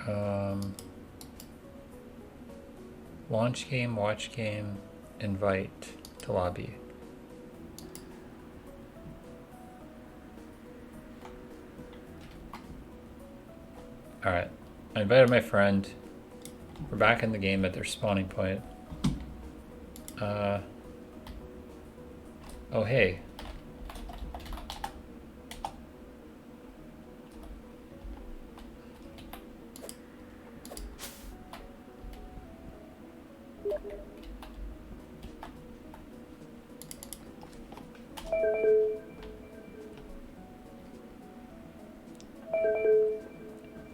Um, launch game, watch game, invite to lobby. Alright, I invited my friend. We're back in the game at their spawning point. Oh hey.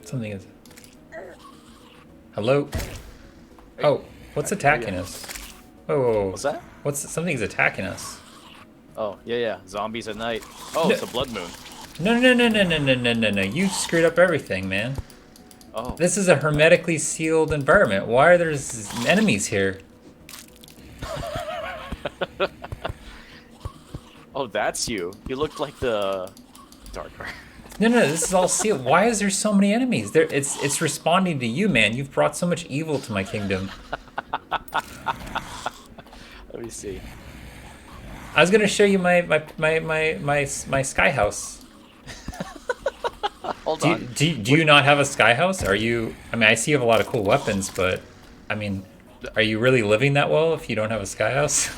Something is... Hello? Oh, what's attacking us? Whoa. What's that? Something's attacking us. Oh, yeah. Zombies at night. Oh, it's a blood moon. No. You screwed up everything, man. Oh. This is a hermetically sealed environment. Why are there enemies here? Oh, that's you. You look like the darker. No, this is all sealed. Why is there so many enemies? It's responding to you, man. You've brought so much evil to my kingdom. Let me see. I was gonna show you my sky house. Hold on. Do you not have a sky house? Are you? I mean, I see you have a lot of cool weapons, but I mean, are you really living that well if you don't have a sky house?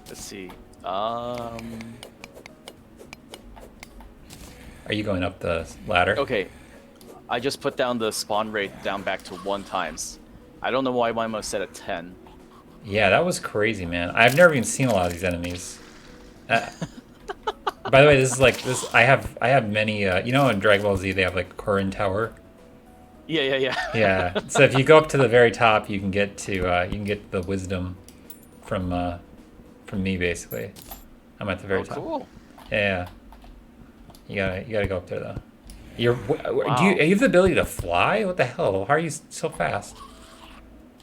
Let's see. Are you going up the ladder? Okay. I just put down the spawn rate down back to 1 times. I don't know why mine was set at 10. Yeah, that was crazy, man. I've never even seen a lot of these enemies. By the way, this is like this. I have many. You know, in Dragon Ball Z, they have like Korin Tower. Yeah. Yeah. So if you go up to the very top, you can get to you can get the wisdom from me basically. I'm at the very top. Cool. Yeah. You gotta go up there though. Wow. Do you have the ability to fly? What the hell? How are you so fast?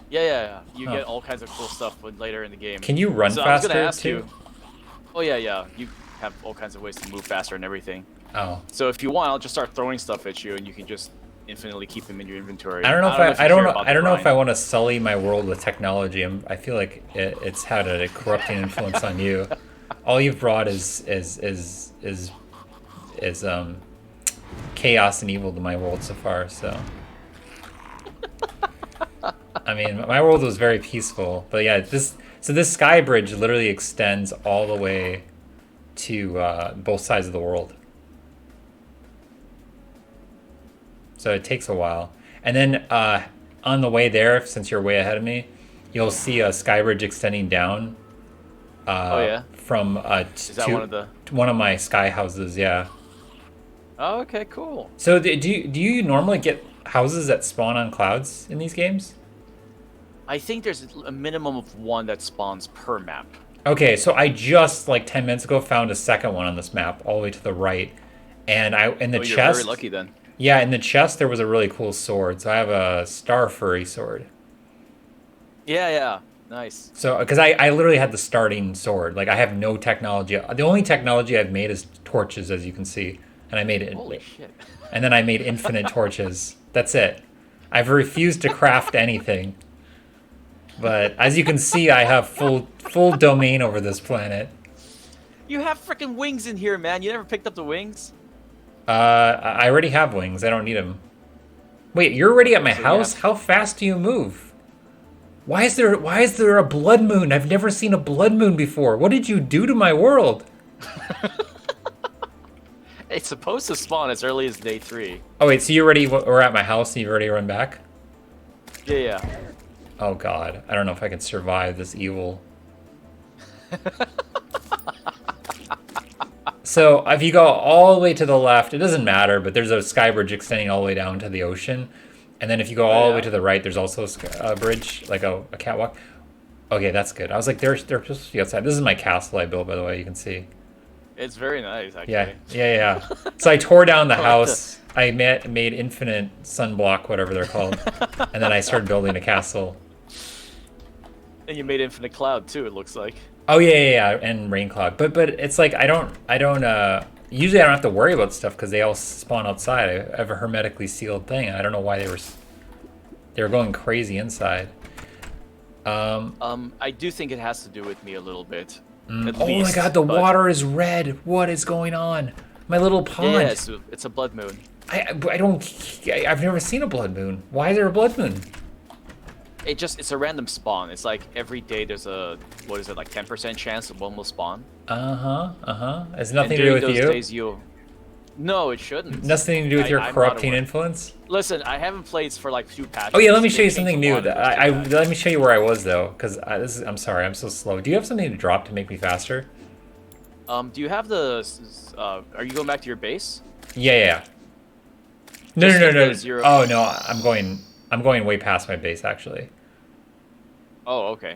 Yeah. You get all kinds of cool stuff later in the game. Can you run so faster I was gonna ask too? you. Oh yeah. You have all kinds of ways to move faster and everything. Oh. So if you want, I'll just start throwing stuff at you, and you can just infinitely keep them in your inventory. I don't know if I don't know if I want to sully my world with technology. I feel like it's had a corrupting influence on you. All you've brought is chaos and evil to my world so far. So, I mean, my world was very peaceful, but yeah, this sky bridge literally extends all the way to both sides of the world. So it takes a while. And then on the way there, since you're way ahead of me, you'll see a sky bridge extending down. Oh yeah. From Is that one of my sky houses, yeah. Oh, okay, cool. So do you normally get houses that spawn on clouds in these games? I think there's a minimum of 1 that spawns per map. Okay, so I just like 10 minutes ago found a second one on this map all the way to the right, and in the You're chest. very lucky then. Yeah, in the chest there was a really cool sword. So I have a star furry sword. Yeah. Nice. So, because I literally had the starting sword. Like, I have no technology. The only technology I've made is torches, as you can see. And I made it. Holy shit. And then I made infinite torches. That's it. I've refused to craft anything. But as you can see, I have full domain over this planet. You have freaking wings in here, man. You never picked up the wings? I already have wings. I don't need them. Wait, you're already at my house? Yeah. How fast do you move? Why is there a blood moon? I've never seen a blood moon before. What did you do to my world? It's supposed to spawn as early as day 3. Oh wait, so you already were at my house and you already run back? Yeah. Oh god, I don't know if I can survive this evil. So if you go all the way to the left, it doesn't matter, but there's a sky bridge extending all the way down to the ocean. And then if you go all the way to the right, there's also a bridge, like a catwalk. Okay, that's good. I was like, they're supposed to be outside. This is my castle I built, by the way, you can see. It's very nice, actually. Yeah. So I tore down the house. I made infinite sunblock, whatever they're called. And then I started building a castle. And you made infinite cloud too, it looks like. Oh yeah, and rain cloud. But it's like I don't Usually I don't have to worry about stuff because they all spawn outside. I have a hermetically sealed thing. I don't know why they were going crazy inside. I do think it has to do with me a little bit, at Oh my least. god, the But water is red. What is going on? My little yeah, yeah, pond. it's a blood moon. I don't. I've never seen a blood moon. Why is there a blood moon? It's a random spawn. It's like every day there's a, what is it, like 10% chance that one will spawn. It's And nothing to do during with those you. days you. No, it shouldn't. Nothing to do with your I'm not corrupting aware. influence. Listen, I haven't played for like 2 patches. Oh yeah, let me show They you changed something a new. lot of those Let me show you where I was though, because I'm sorry, I'm so slow. Do you have something to drop to make me faster? Do you have the? Are you going back to your base? Yeah. No, Just no, hit no, the no. zero- Oh no, I'm going way past my base actually. Oh, okay.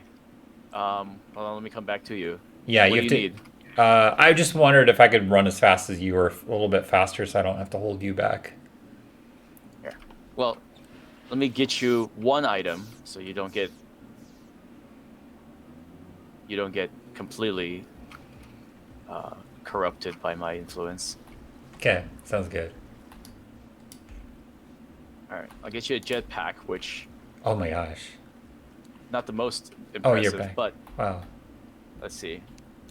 Hold on, let me come back to you. Yeah, What you do have you to. need? I just wondered if I could run as fast as you or a little bit faster, so I don't have to hold you back. Here. Well, let me get you one item so you don't get completely corrupted by my influence. Okay, sounds good. All right, I'll get you a jetpack, which Oh my gosh. not the most Oh, you're impressive, back. but Wow. let's see,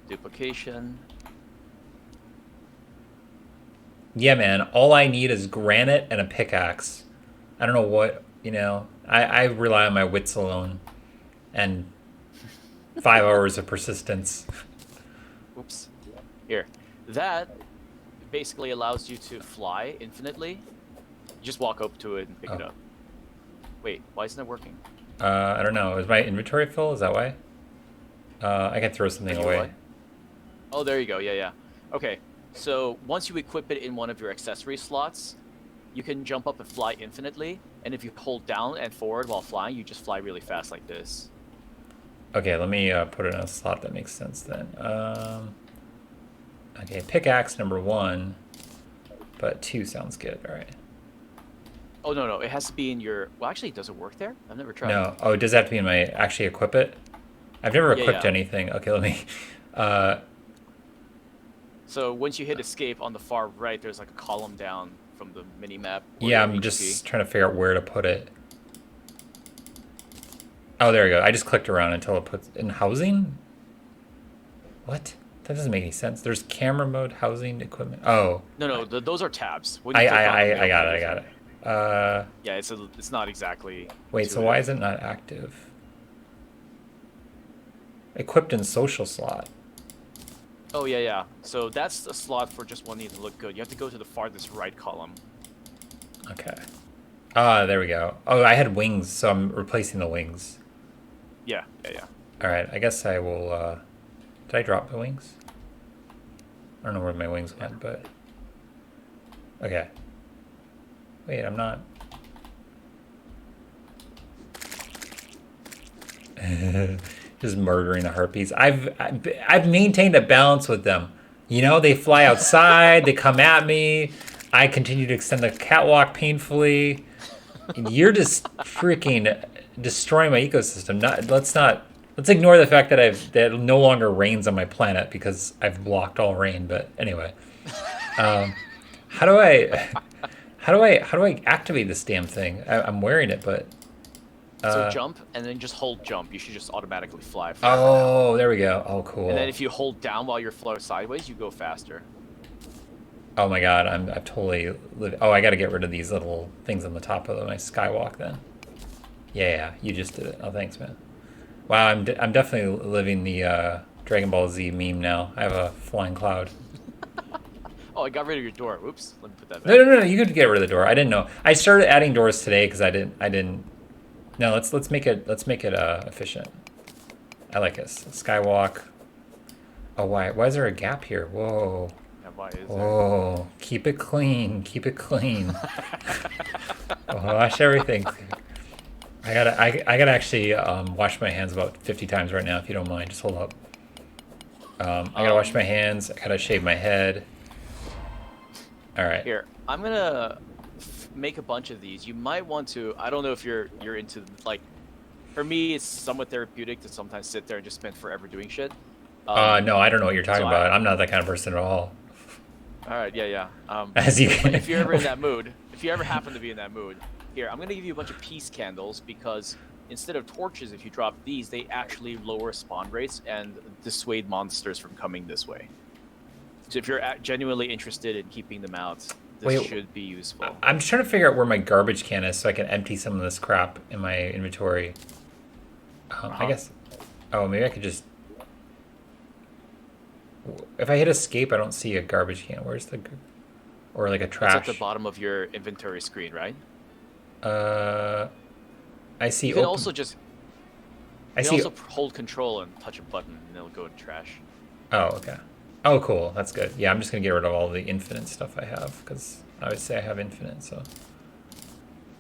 duplication. Yeah, man. All I need is granite and a pickaxe. I don't know what, I rely on my wits alone and 5 hours of persistence. Oops. Here, that basically allows you to fly infinitely. You just walk up to it and pick it Oh. up. Wait, why isn't it working? I don't know. Is my inventory full? Is that why? I can throw something Are you away. away? Oh, there you go. Yeah. Okay, so once you equip it in one of your accessory slots, you can jump up and fly infinitely. And if you hold down and forward while flying, you just fly really fast like this. Okay, let me put it in a slot that makes sense then. Okay, pickaxe number 1, but 2 sounds good. All right. Oh no, it has to be in your. Well, actually, does it work there? I've never tried. No. Oh, does that have to be in my actually equip it? I've never equipped Yeah. anything. Okay, let me. So once you hit escape on the far right, there's like a column down from the mini map. Yeah, I'm just trying to figure out where to put it. Oh, there we go. I just clicked around until it puts in housing. What? That doesn't make any sense. There's camera mode, housing, equipment. Oh. No, those are tabs. When I you click on them, got they'll it. I put got it. Yeah, it's not exactly. Wait. So why is it not active? Equipped in social slot. Oh yeah. So that's the slot for just wanting to look good. You have to go to the farthest right column. Okay. Ah, there we go. Oh, I had wings, so I'm replacing the wings. Yeah. All right. I guess I will. Did I drop the wings? I don't know where my wings went, but okay. Wait, I'm not. Just murdering the harpies. I've maintained a balance with them. They fly outside, they come at me. I continue to extend the catwalk painfully. And you're just freaking destroying my ecosystem. Let's ignore the fact that that it no longer rains on my planet because I've blocked all rain. But anyway, how do I activate this damn thing? I'm wearing it, but. So jump and then just hold jump. You should just automatically fly. Forever now. Oh, there we go. Oh, cool. And then if you hold down while you're floating sideways, you go faster. Oh my god, I'm totally living. Oh, I got to get rid of these little things on the top of my skywalk then. Yeah, you just did it. Oh, thanks, man. Wow, I'm definitely living the Dragon Ball Z meme now. I have a flying cloud. Oh, I got rid of your door. Whoops. Let me put that back. No. You could get rid of the door. I didn't know. I started adding doors today because I didn't. No, let's make it efficient. I like this skywalk. Oh, why is there a gap here? Whoa. Yeah, why is there? Whoa. Keep it clean. Keep it clean. Wash everything. I gotta actually wash my hands about 50 times right now, if you don't mind. Just hold up. I gotta wash my hands. I gotta shave my head. All right. Here, I'm gonna make a bunch of these. You might want to. I don't know if you're into like. For me, it's somewhat therapeutic to sometimes sit there and just spend forever doing shit. No, I don't know what you're talking so about. I'm not that kind of person at all. All right, yeah, yeah. As you But can. if you're ever in that mood, if you ever happen to be in that mood, here I'm gonna give you a bunch of peace candles because instead of torches, if you drop these, they actually lower spawn rates and dissuade monsters from coming this way. So if you're genuinely interested in keeping them out, this Wait, should be useful. I'm just trying to figure out where my garbage can is so I can empty some of this crap in my inventory. I Uh-huh. guess. Oh, maybe I could just. If I hit escape, I don't see a garbage can. Where's the. Or like a It's at the trash. bottom of your inventory screen, right? Uh, I see You can open. also just I you can see. also hold control and touch a button and it'll go in trash. Oh, okay. Oh, cool. That's good. Yeah, I'm just gonna get rid of all the infinite stuff I have because I would say I have infinite. So.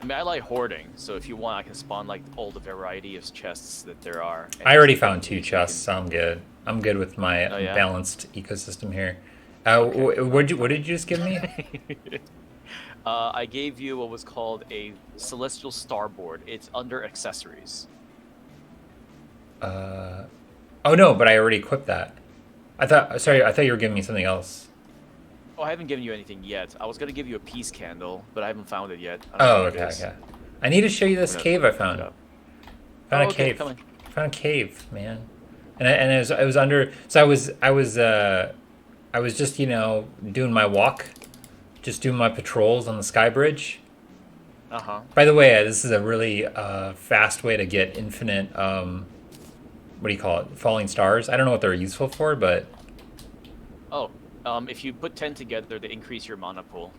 I mean, I like hoarding, so if you want, I can spawn like all the variety of chests that there are. And I just already like, found two you chests, can... so I'm good. I'm good with my Oh yeah. balanced ecosystem here. Okay. What did you just give me? I gave you what was called a celestial starboard. It's under accessories. Uh, oh no, but I already equipped that. I thought. Sorry, I thought you were giving me something else. Oh, I haven't given you anything yet. I was gonna give you a peace candle, but I haven't found it yet. I don't know Oh, where it okay, is. okay. I need to show you I'm this gonna cave I look it found. up. Found Oh, a okay, cave. come on. Found a cave, man. And it was under. So I was just doing my walk, just doing my patrols on the sky bridge. Uh-huh. By the way, this is a really fast way to get infinite. What do you call it? Falling stars. I don't know what they're useful for, but Oh, if you put 10 together, they increase your mana pool.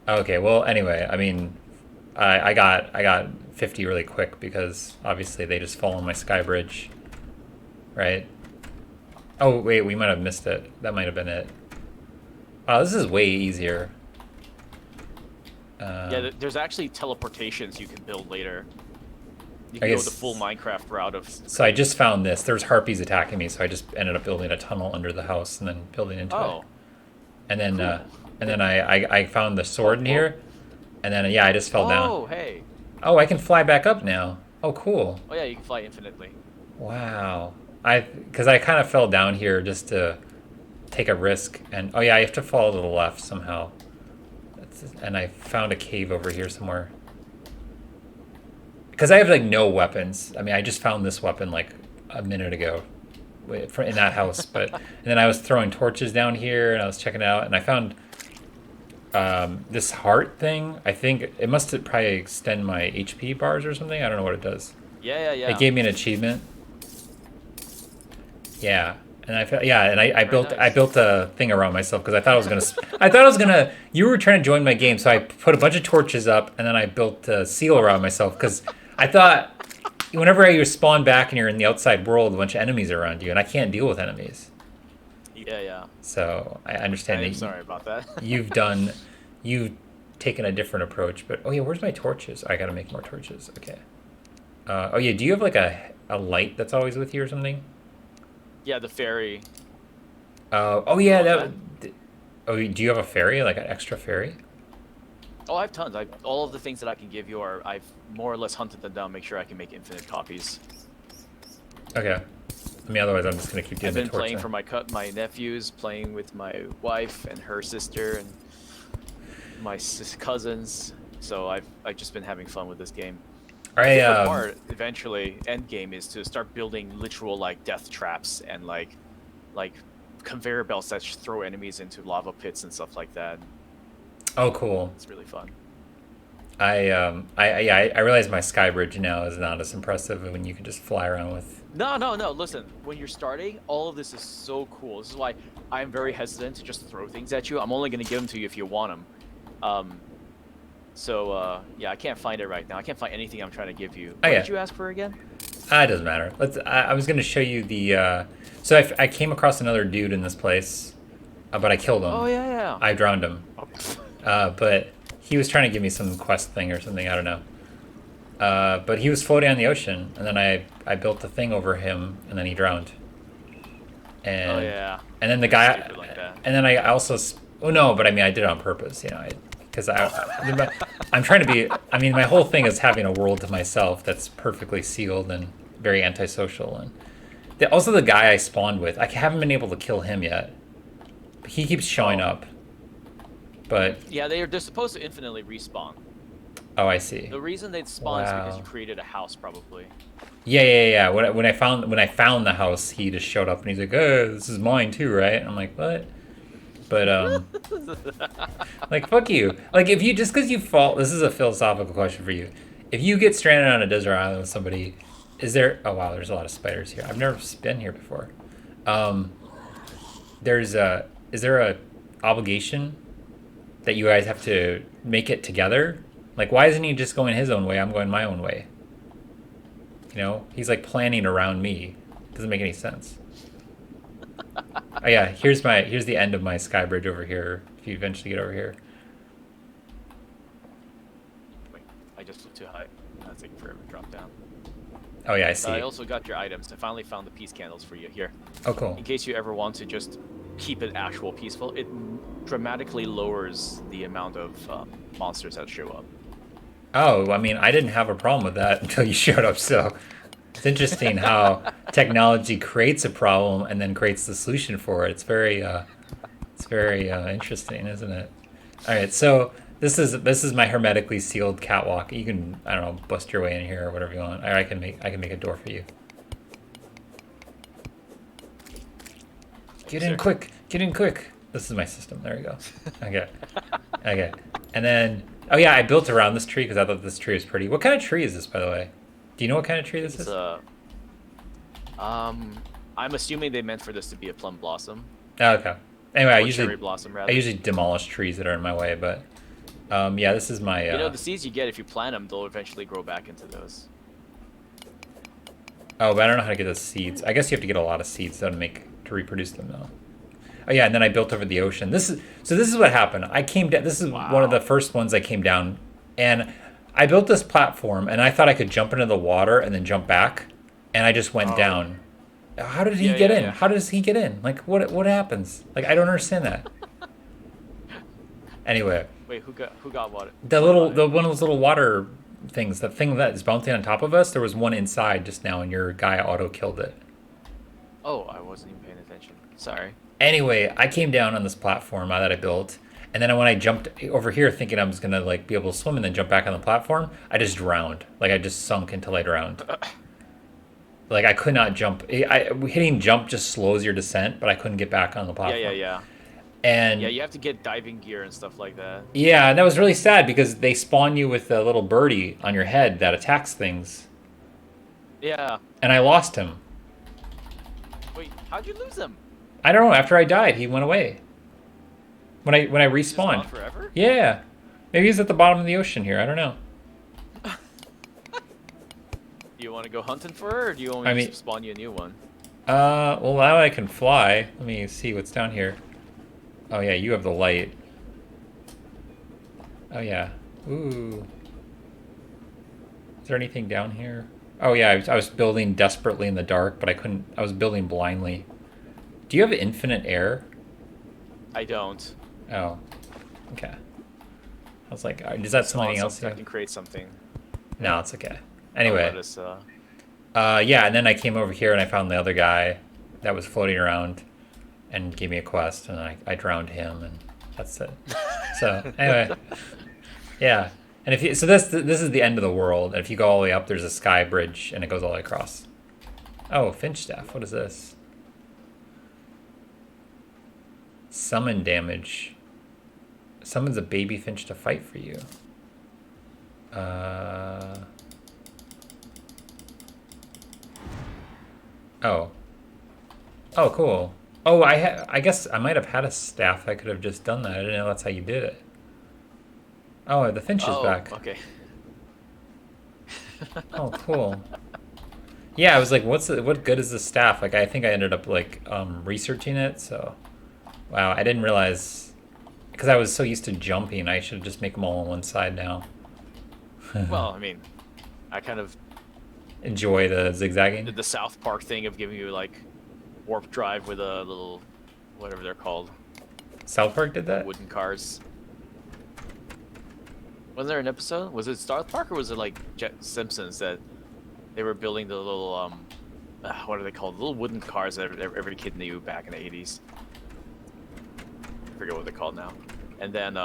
okay. Well, anyway, I mean, I got 50 really quick because obviously they just fall on my sky bridge, right? Oh wait, we might have missed it. That might have been it. Oh, this is way easier. Yeah, there's actually teleportations you can build later. You I can go the full guess. Minecraft route of... So I just found this. There's harpies attacking me, so I just ended up building a tunnel under the house and then building into it. Oh, And then cool. I found the sword in Whoa. here, and then yeah, I just fell down. Oh, hey. Oh, I can fly back up now. Oh, cool. Oh yeah, you can fly infinitely. Wow. Because I kind of fell down here just to take a risk, and oh yeah, I have to fall to the left somehow. And I found a cave over here somewhere. Because I have like no weapons. I mean, I just found this weapon like a minute ago, in that house. But and then I was throwing torches down here, and I was checking it out, and I found this heart thing. I think it must probably extend my HP bars or something. I don't know what it does. Yeah, yeah, It yeah. gave me an achievement. Yeah, and I Very built nice. a thing around myself because I thought I was gonna I thought I was gonna you were trying to join my game, so I put a bunch of torches up and then I built a seal around myself because I thought whenever you spawn back and you're in the outside world, a bunch of enemies are around you, and I can't deal with enemies. Yeah, yeah. So I understand I'm that sorry about that. you've taken a different approach. But oh yeah, where's my torches? I gotta make more torches. Okay. Oh yeah, do you have like a light that's always with you or something? Yeah, the fairy. Oh You yeah, want that? Oh, do you have a fairy, like an extra fairy? Oh, I have tons. All of the things that I can give you are I've more or less hunted them down. Make sure I can make infinite copies. Okay. I mean, otherwise I'm just gonna keep doing I've the been torch playing thing. for my nephews, playing with my wife and her sister and my cousins. So I've just been having fun with this game. My I favorite part, eventually, end game, is to start building literal like death traps and like conveyor belts that throw enemies into lava pits and stuff like that. oh cool. It's really fun. I realize my sky bridge now is not as impressive when you can just fly around with. No, no, no. Listen, when you're starting, all of this is so cool. This is why I'm very hesitant to just throw things at you. I'm only going to give them to you if you want them. Yeah, I can't find it right now. I can't find anything I'm trying to give you. Oh What yeah, did you ask for again? it doesn't matter. I was gonna show you the. So I came across another dude in this place, but I killed him. Oh, yeah, yeah. I drowned him. Oh, But he was trying to give me some quest thing or something. I don't know. But he was floating on the ocean, and then I built a thing over him, and then he drowned. And oh yeah. and then the It's guy, stupid like that. and then I also, oh no, but I mean I did it on purpose, because I'm trying to be. I mean, my whole thing is having a world to myself that's perfectly sealed and very antisocial, and also the guy I spawned with, I haven't been able to kill him yet. He keeps showing Oh. up. But Yeah, they're supposed to infinitely respawn. oh, I see. The reason they'd spawn is because you Wow. created a house, probably. Yeah. When I found the house, he just showed up and he's like, "Oh, this is mine too, right?" I'm like, "What?" But like fuck you. Like if you just because you fall, this is a philosophical question for you. If you get stranded on a desert island with somebody, is there? Oh wow, there's a lot of spiders here. I've never been here before. Um, there's a is there a obligation that you guys have to make it together? Like why isn't he just going his own way? I'm going my own way. You know, he's like planning around me. Doesn't make any sense. Oh yeah, here's the end of my sky bridge over here. If you eventually get over here. Wait, I just flew too high. That's taking forever to drop down. Oh yeah, I see. I also got your items. I finally found the peace candles for you here. Oh cool. In case you ever want to just keep it actual peaceful, it dramatically lowers the amount of monsters that show up. Oh, I mean, I didn't have a problem with that until you showed up. So it's interesting how technology creates a problem and then creates the solution for it. It's very interesting, isn't it? All right, so this is my hermetically sealed catwalk. You can, I don't know, bust your way in here or whatever you want. Or I can make a door for you. Get in quick! Get in quick! This is my system. There we go. Okay. Okay. And then, oh yeah, I built around this tree because I thought this tree was pretty. What kind of tree is this, by the way? Do you know what kind of tree this is? I'm assuming they meant for this to be a plum blossom. Oh, okay. Anyway, Or cherry blossom, rather. I usually demolish trees that are in my way, but yeah, this is my. You know, the seeds you get if you plant them, they'll eventually grow back into those. Oh, but I don't know how to get those seeds. I guess you have to get a lot of seeds to reproduce them, though. Oh yeah, and then I built over the ocean. This is what happened. I came down. This is one of the first ones I came down, and I built this platform, and I thought I could jump into the water and then jump back, and I just went down. How did he get in? Yeah. How does he get in? Like what happens? Like I don't understand that. Anyway. Wait, who got what? The one of those little water things. The thing that is bouncing on top of us. There was one inside just now, and your guy auto killed it. Oh, I wasn't even paying attention. Sorry. Anyway, I came down on this platform that I built, and then when I jumped over here thinking I was gonna like be able to swim and then jump back on the platform, I just drowned. Like I just sunk until I drowned. Like I could not jump. Hitting jump just slows your descent, but I couldn't get back on the platform. Yeah. And yeah, you have to get diving gear and stuff like that. Yeah, and that was really sad because they spawn you with a little birdie on your head that attacks things. Yeah. And I lost him. Wait, how'd you lose him? I don't know. After I died, he went away. When I respawned. Just gone forever? Yeah. Maybe he's at the bottom of the ocean here. I don't know. Do you want to go hunting for her, or do you want me to spawn you a new one? Well, now I can fly. Let me see what's down here. Oh, yeah, you have the light. Oh, yeah. Ooh. Is there anything down here? Oh, yeah, I was building desperately in the dark, but I couldn't. I was building blindly. Do you have infinite air? I don't. Oh. Okay. I was like, is that something else? I can create something. No, it's okay. Anyway. Us, yeah, and then I came over here and I found the other guy that was floating around and gave me a quest, and I drowned him, and that's it. So anyway, yeah. And if you, so this is the end of the world. And if you go all the way up, there's a sky bridge, and it goes all the way across. Oh, finch staff. What is this? Summon damage. Summons a baby finch to fight for you. Oh. Oh, cool. Oh, I guess I might have had a staff. I could have just done that. I didn't know that's how you did it. Oh, the finch is back. Okay. Oh, cool. Yeah, I was like, what good is the staff? Like, I think I ended up like researching it. So, wow, I didn't realize because I was so used to jumping. I should just make them all on one side now. Well, I mean, I kind of enjoy the zigzagging. Did the South Park thing of giving you like warp drive with a little whatever they're called. South Park did that? Wooden cars. Wasn't there an episode? Was it South Park or was it like Simpsons that they were building the little what are they called? Little wooden cars that every kid knew back in the 80s. I forget what they're called now. And then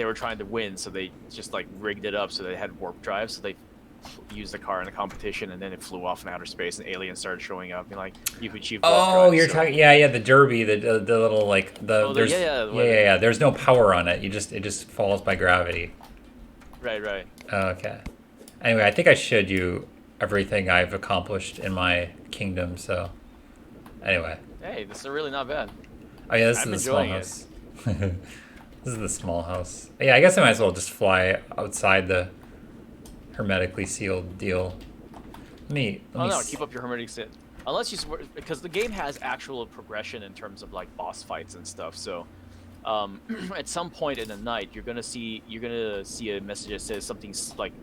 they were trying to win, so they just like rigged it up so they had warp drive, so they used the car in a competition, and then it flew off in outer space, and aliens started showing up, and like you've achieved warp drive. Oh, you're talking, yeah, the derby, the little like Oh, there's yeah. There's no power on it. It just falls by gravity. Right. Okay. Anyway, I think I showed you everything I've accomplished in my kingdom. So, anyway. Hey, this is really not bad. Oh yeah, this is the small house. This is the small house. Yeah, I guess I might as well just fly outside the hermetically sealed deal. Keep up your hermetic sit. Unless because the game has actual progression in terms of like boss fights and stuff. So, at some point in the night, you're gonna see a message that says something's like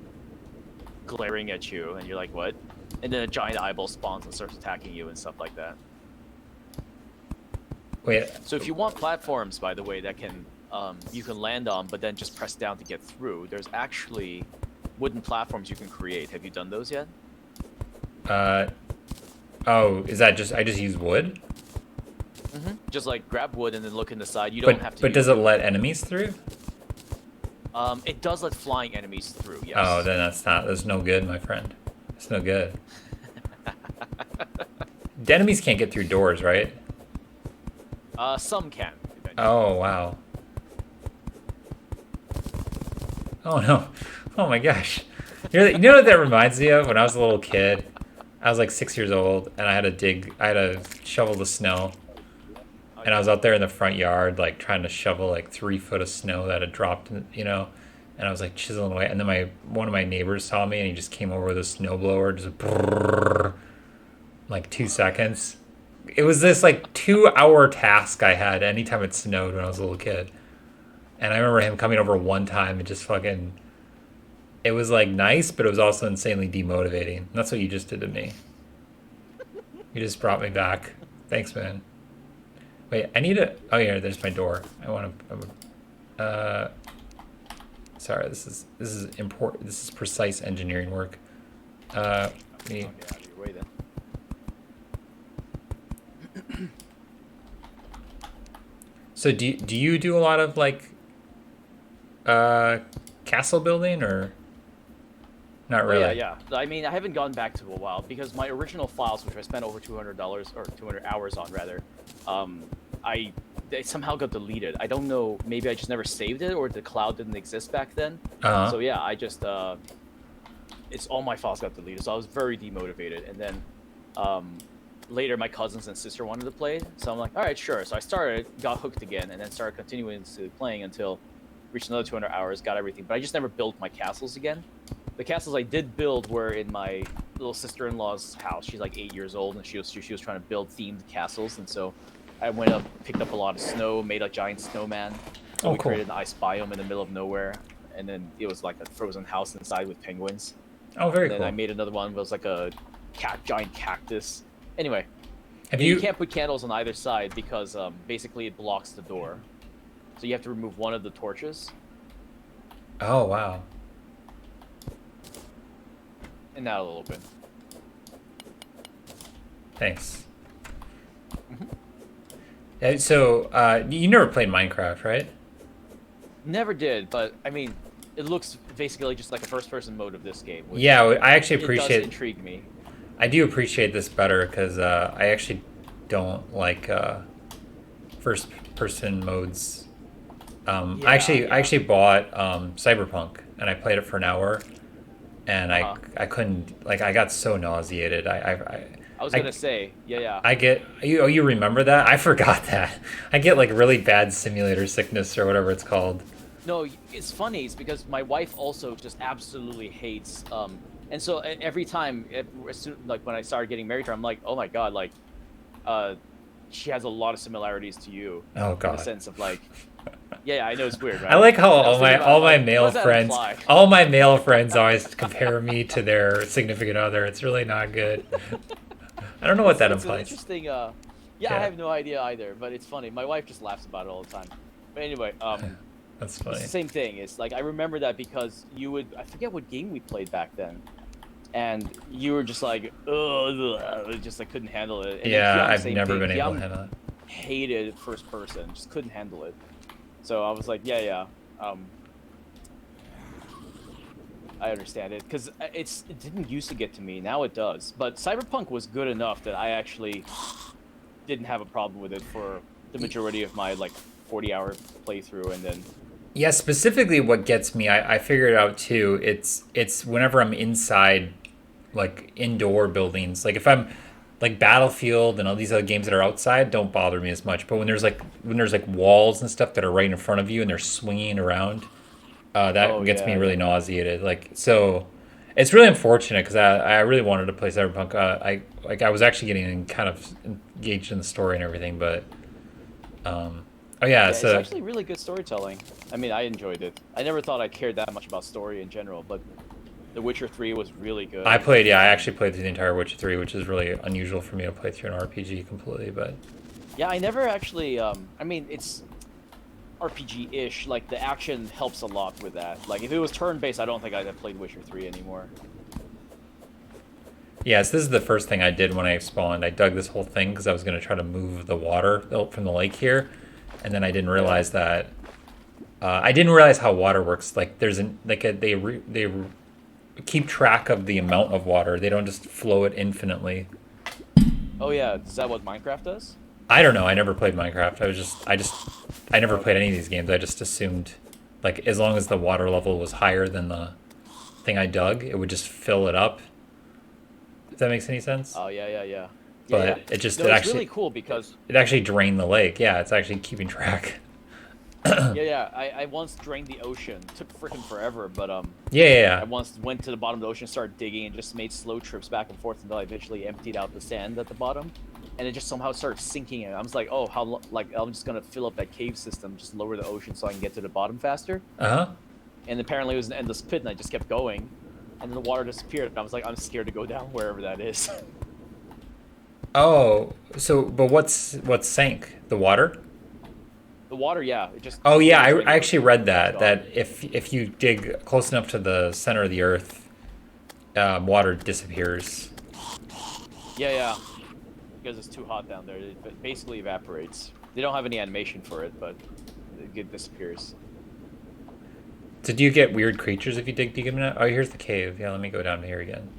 glaring at you, and you're like, what? And then a giant eyeball spawns and starts attacking you and stuff like that. Wait. So if you want platforms, by the way, that can you can land on, but then just press down to get through, there's actually wooden platforms you can create. Have you done those yet? Oh, is that I just use wood? Mm-hmm. Just like grab wood and then look in the side. You don't have to. But does it let enemies through? It does let flying enemies through. Yes. Oh, then that's no good, my friend. It's no good. The enemies can't get through doors, right? Some can. Eventually. Oh wow. Oh no. Oh my gosh. You know what that reminds me of? When I was a little kid, I was like 6 years old, and I had to shovel the snow. And I was out there in the front yard, like trying to shovel like 3 foot of snow that had dropped, and I was like chiseling away. And then one of my neighbors saw me, and he just came over with a snowblower, just brrr, like 2 seconds. It was this like 2-hour task I had anytime it snowed when I was a little kid. And I remember him coming over one time and just fucking. It was like nice, but it was also insanely demotivating. And that's what you just did to me. You just brought me back. Thanks, man. Wait, I need to. Oh yeah, there's my door. I want to. Sorry, this is important. This is precise engineering work. Me. Okay, out of your way then. So do you do a lot of like castle building or not really? Oh, yeah. I mean, I haven't gone back to a while because my original files, which I spent over $200 or 200 hours on rather, they somehow got deleted. I don't know. Maybe I just never saved it, or the cloud didn't exist back then. Uh-huh. So yeah, I just it's all my files got deleted. So I was very demotivated, and then later my cousins and sister wanted to play, so I'm like, all right, sure. So I started, got hooked again, and then started continuing to playing until reached another 200 hours, got everything. But I just never built my castles again. The castles I did build were in my little sister-in-law's house. She's like 8 years old, and she was trying to build themed castles, and so I went up, picked up a lot of snow, made a giant snowman. So we created an ice biome in the middle of nowhere, and then it was like a frozen house inside with penguins. Oh, very cool. And then I made another one that was like a giant cactus. Anyway, you can't put candles on either side because basically it blocks the door. So you have to remove one of the torches. Oh, wow. And now it'll open. Thanks. So, you never played Minecraft, right? Never did, but I mean, it looks basically just like a first-person mode of this game. Yeah, I actually appreciate. It does intrigue me. I do appreciate this better because I actually don't like first-person modes. I actually bought Cyberpunk and I played it for an hour, and I couldn't, like, I got so nauseated. I was gonna say, yeah. I get you remember that? I forgot that. I get like really bad simulator sickness or whatever it's called. No, it's funny. It's because my wife also just absolutely hates. And so every time, like when I started getting married to her, I'm like, oh my god, like, she has a lot of similarities to you. Oh god. In the sense of like, yeah, I know it's weird, right? I like how all my male friends always compare me to their significant other. It's really not good. I don't know what that implies. It's interesting. Yeah, I have no idea either, but it's funny. My wife just laughs about it all the time. But anyway, that's funny. It's the same thing. It's like I remember that because I forget what game we played back then, and you were just like, ugh, just like couldn't handle it. And yeah, I've never been able to handle it. Hated first person, just couldn't handle it. So I was like, yeah. I understand it because it didn't used to get to me. Now it does. But Cyberpunk was good enough that I actually didn't have a problem with it for the majority of my like 40-hour playthrough, and then Yeah, specifically what gets me, I figured out too. It's whenever I'm inside, like indoor buildings. Like if I'm like Battlefield and all these other games that are outside, don't bother me as much. But when there's like walls and stuff that are right in front of you and they're swinging around, that oh gets me yeah, really yeah. nauseated. Like so, it's really unfortunate because I really wanted to play Cyberpunk. I was actually getting kind of engaged in the story and everything, but oh yeah, Yeah, it's so actually really good storytelling. I mean, I enjoyed it. I never thought I cared that much about story in general, but The Witcher 3 was really good. I Um, actually played through the entire Witcher 3, which is really unusual for me to play through an RPG completely, but yeah, I never actually. I mean, it's RPG-ish. Like the action helps a lot with that. Like if it was turn-based, I don't think I'd have played Witcher 3 anymore. yes, this is the first thing I did when I spawned. I dug this whole thing because I was going to try to move the water from the lake here, and then I didn't Yeah. realize that I didn't realize how water works. Like there's an like a, they keep track of the amount of water. They don't just flow it infinitely. Oh yeah, is that what Minecraft does? I don't know. I never played Minecraft. I never Oh, played okay. any of these games. I just assumed like as long as the water level was higher than the thing I dug, it would just fill it up. If that makes any sense. Oh yeah, yeah, yeah, yeah, yeah. But it just No, it's really cool because it actually drained the lake. Yeah, it's actually keeping track. yeah, yeah. I once drained the ocean. Took freaking forever, but Yeah, yeah, I yeah. once went to the bottom of the ocean, started digging, and just made slow trips back and forth until I eventually emptied out the sand at the bottom, and it just somehow started sinking. And I was like, oh, like I'm just gonna fill up that cave system, just lower the ocean so I can get to the bottom faster. Uh huh. And apparently it was an endless pit, and I just kept going, and then the water disappeared. And I was like, I'm scared to go down wherever that is. Oh, so but what's sank? The water? The water, yeah, it just Oh yeah, slowly drained I the actually ocean. read It's that gone. if you dig close enough to the center of the earth, water disappears. Yeah, yeah, because it's too hot down there. It basically evaporates. They don't have any animation for it, but it disappears. So do you get weird creatures if you dig deep enough? Oh, here's the cave. Yeah, let me go down here again.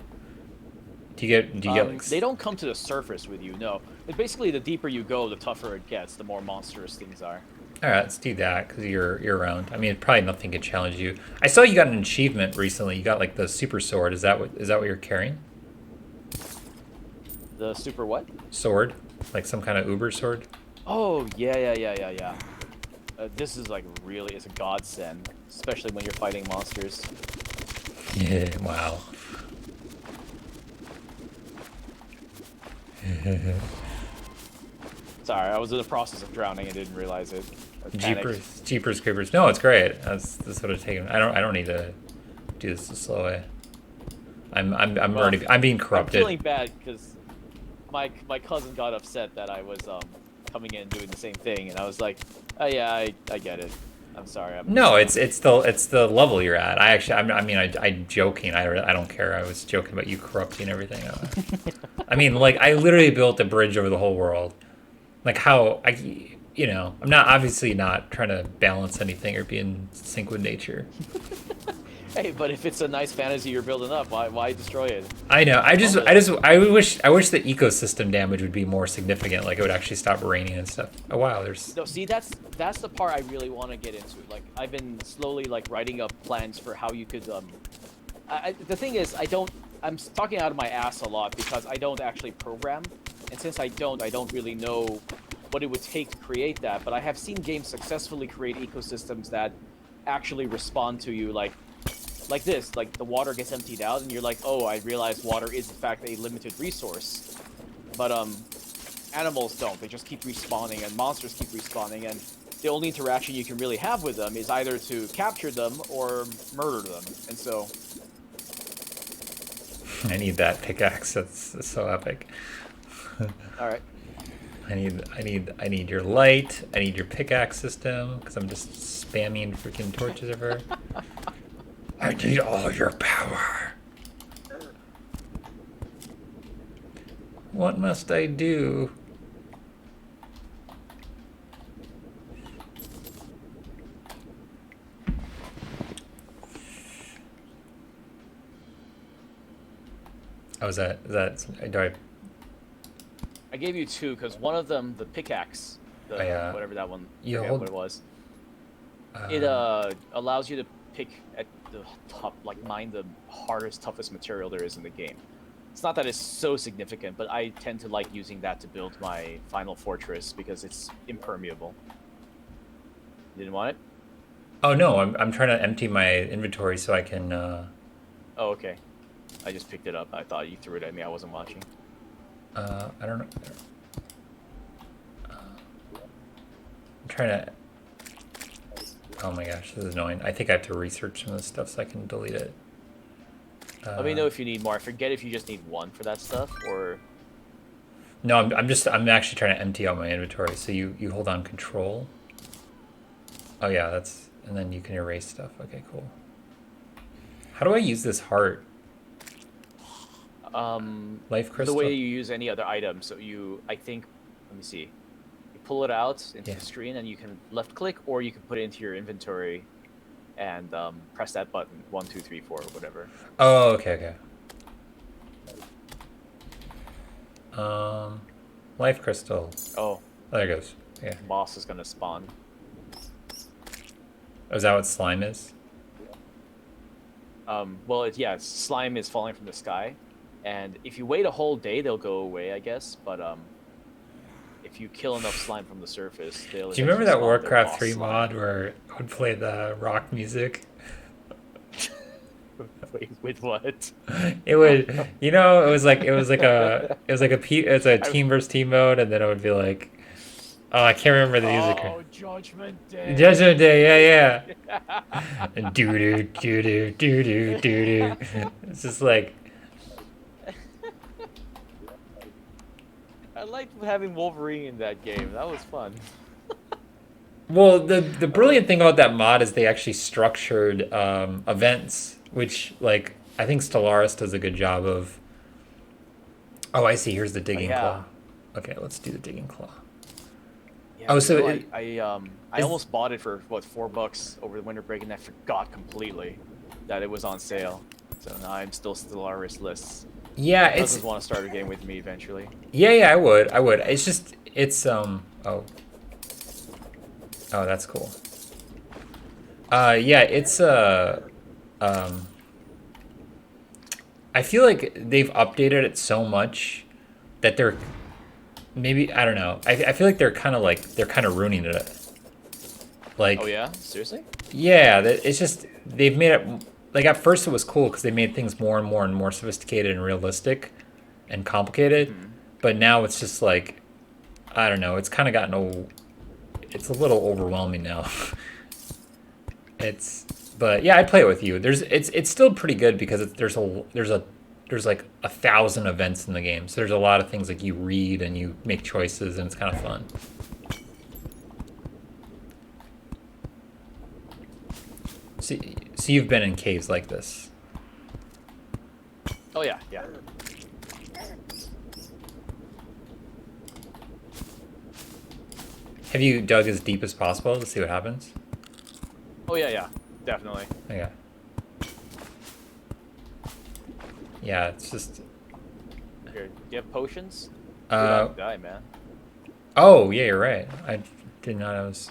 Do you get like They don't come to the surface with you, no. But basically, the deeper you go, the tougher it gets, the more monstrous things are. all right, let's do that because you're around. I mean, probably nothing could challenge you. I saw you got an achievement recently. You got like the super sword. Is that what you're carrying? The super what? Sword, like some kind of uber sword. Oh, yeah, yeah, yeah, yeah, yeah. This is like really, it's a godsend, especially when you're fighting monsters. Yeah. Wow. Sorry, I was in the process of drowning and didn't realize it. I panicked. Jeepers creepers. No, it's great. That's what it's taken. I don't need to do this the slow way. Well, I'm being I'm corrupted. feeling bad because my cousin got upset that I was coming in and doing the same thing, and I was like, oh yeah, I get it. I'm sorry. No, it's the level you're at. I'm joking. I don't care. I was joking about you corrupting everything. I mean, like I literally built a bridge over the whole world. Like how I'm not obviously not trying to balance anything or be in sync with nature. Hey, but if it's a nice fantasy you're building up, why destroy it? I know. Only like I wish the ecosystem damage would be more significant. Like it would actually stop raining and stuff. Oh wow, there's. no. See, that's the part I really want to get into. Like I've been slowly like writing up plans for how you could the thing is, I'm talking out of my ass a lot because I don't actually program, and since I don't really know what it would take to create that. But I have seen games successfully create ecosystems that actually respond to you, like this. Like the water gets emptied out, and you're like, oh, I realize water is in fact a limited resource. But animals don't. They just keep respawning, and monsters keep respawning, and the only interaction you can really have with them is either to capture them or murder them. And so I need that pickaxe. That's so epic. all right. I need your light. I need your pickaxe system because I'm just spamming freaking torches everywhere. I need all your power. What must I do? Oh, is that do I? I gave you two because one of them, the pickaxe, Oh, yeah. whatever that one, I You forget hold. what it was. It Um, allows you to pick at the top, like mine the hardest, toughest material there is in the game. It's not that it's so significant, but I tend to like using that to build my final fortress because it's impermeable. You didn't want it? oh no, I'm trying to empty my inventory so I can. Oh, okay. I just picked it up. I thought you threw it at me. I wasn't watching. I don't know. I'm trying to. Oh my gosh, this is annoying. I think I have to research some of this stuff so I can delete it. Let me know if you need more. I forget if you just need one for that stuff or. No, I'm actually trying to empty out my inventory. So you hold on control. Oh yeah, and then you can erase stuff. Okay, cool. How do I use this heart? Life The way crystal? you use any other item. So I think, let me see. You pull it out into Yeah. the screen and you can left click or you can put it into your inventory and press that button 1, 2, 3, 4, or whatever. Oh, okay, okay. Life crystal. Oh, Oh, there it goes. Yeah. boss is gonna spawn. Oh, is that what slime is? Well, slime is falling from the sky, and if you wait a whole day, they'll go away, I guess. But if you kill enough slime from the surface, they'll. Do you remember eventually that spawn their Warcraft boss 3 slime. mod where it would play the rock music? Wait, with what? It would, it's a team versus team mode, and then it would be like, oh, I can't remember the music. Oh, Judgment Day. Judgment Day, yeah, yeah. Doo doo doo doo doo doo doo doo. It's just like, I liked having Wolverine in that game. That was fun. well, the brilliant thing about that mod is they actually structured events, which like I think Stellaris does a good job of. Oh, I see. Here's the digging Yeah. claw. Okay, let's do the digging claw. Yeah, Oh, so I is- almost bought it for what, $4 over the winter break, and I forgot completely that it was on sale. So now I'm still Stellaris lists. Yeah, My it's cousins want to start a game with me eventually. yeah, I would. It's just oh that's cool. Yeah, it's I feel like they've updated it so much that they're maybe I don't know. I feel like they're kind of ruining it. Like Oh yeah, seriously? yeah, it's just they've made it like at first it was cool because they made things more and more and more sophisticated and realistic and complicated, but now it's just like I don't know. It's kind of it's a little overwhelming now. But yeah, I'd play it with you. It's still pretty good because there's like 1,000 events in the game, so there's a lot of things like you read and you make choices, and it's kind of fun. So you've been in caves like this. Oh yeah, yeah. Have you dug as deep as possible to see what happens? Oh yeah, yeah. Definitely. Yeah. Yeah, it's just. Here, do you have potions? Uh, Dude, die, man. oh yeah, you're right. I did not notice.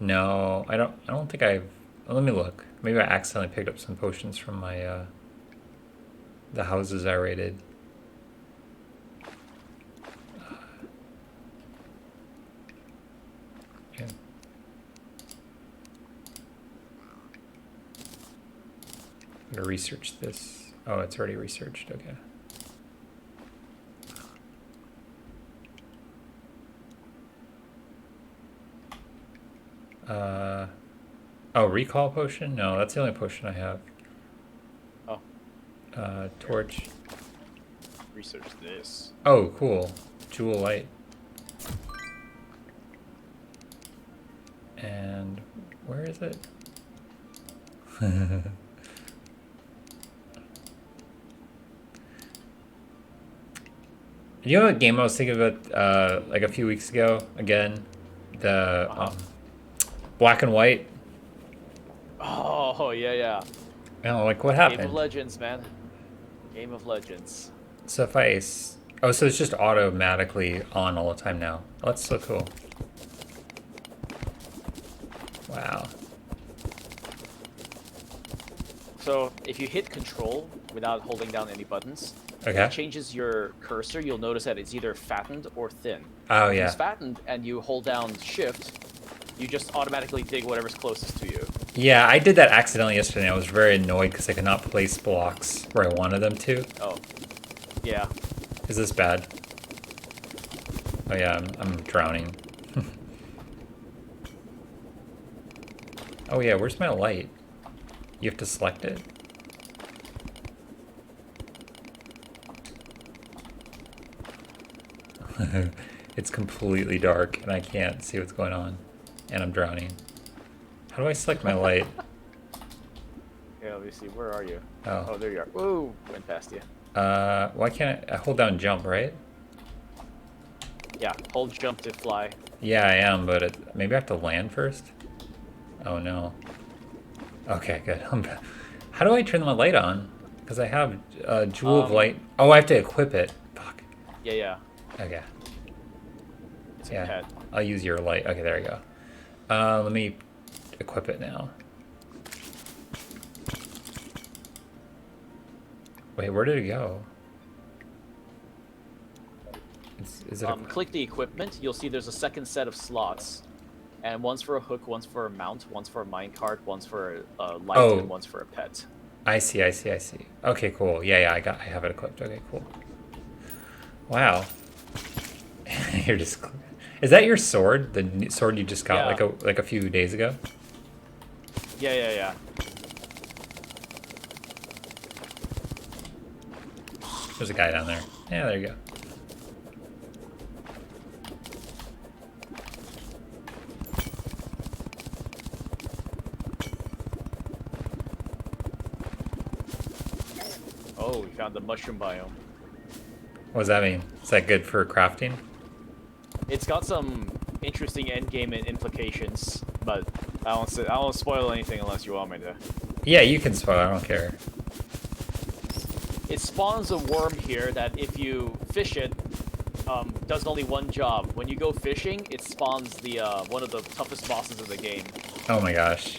No, I don't think I've. Let me look. Maybe I accidentally picked up some potions from my the houses I raided. Yeah. I'm gonna research this. Oh, it's already researched. Okay. Oh, recall potion? No, that's the only potion I have. Oh, Torch. research this. Oh, cool. Jewel light. And where is it? You know what game I was thinking about like a few weeks ago? Again, the black and white. Oh yeah, yeah. I don't know, like what Game of happened? Legends, man. Game of Legends. So if oh, so it's just automatically on all the time now. Oh, that's so cool. Wow. So if you hit Control without holding down any buttons, Okay. it changes your cursor. You'll notice that it's either fattened or thin. Oh, If yeah. it's fattened and you hold down Shift, you just automatically dig whatever's closest to you. Yeah, I did that accidentally yesterday. I was very annoyed because I could not place blocks where I wanted them to. Oh, yeah. Is this bad? Oh yeah, I'm drowning. Oh yeah, where's my light? You have to select it? It's completely dark and I can't see what's going on. And I'm drowning. How do I select my light? Yeah, let me see. Where are you? Oh. Oh, there you are. Whoa, went past you. Why can't I hold down jump, right? Yeah, hold jump to fly. Yeah, I am, but maybe I have to land first? Oh no. Okay, good. How do I turn my light on? Because I have a jewel of light. Oh, I have to equip it. Fuck. Yeah, yeah. Okay. It's a Yeah. pet. I'll use your light. Okay, there we go. Let me equip it now. Wait, where did it go? Is it Click the equipment. You'll see there's a second set of slots. And one's for a hook, one's for a mount, one's for a minecart, one's for a light, Oh. and one's for a pet. I see. Okay, cool. Yeah, I have it equipped. Okay, cool. Wow. You're just... Is that your sword? The sword you just got Yeah. like a few days ago? Yeah. There's a guy down there. Yeah, there you go. Oh, we found the mushroom biome. What does that mean? Is that good for crafting? It's got some interesting end game implications, but I won't spoil anything unless you want me to. Yeah, you can spoil. I don't care. It spawns a worm here that if you fish it, does only one job. When you go fishing, it spawns the one of the toughest bosses of the game. Oh my gosh.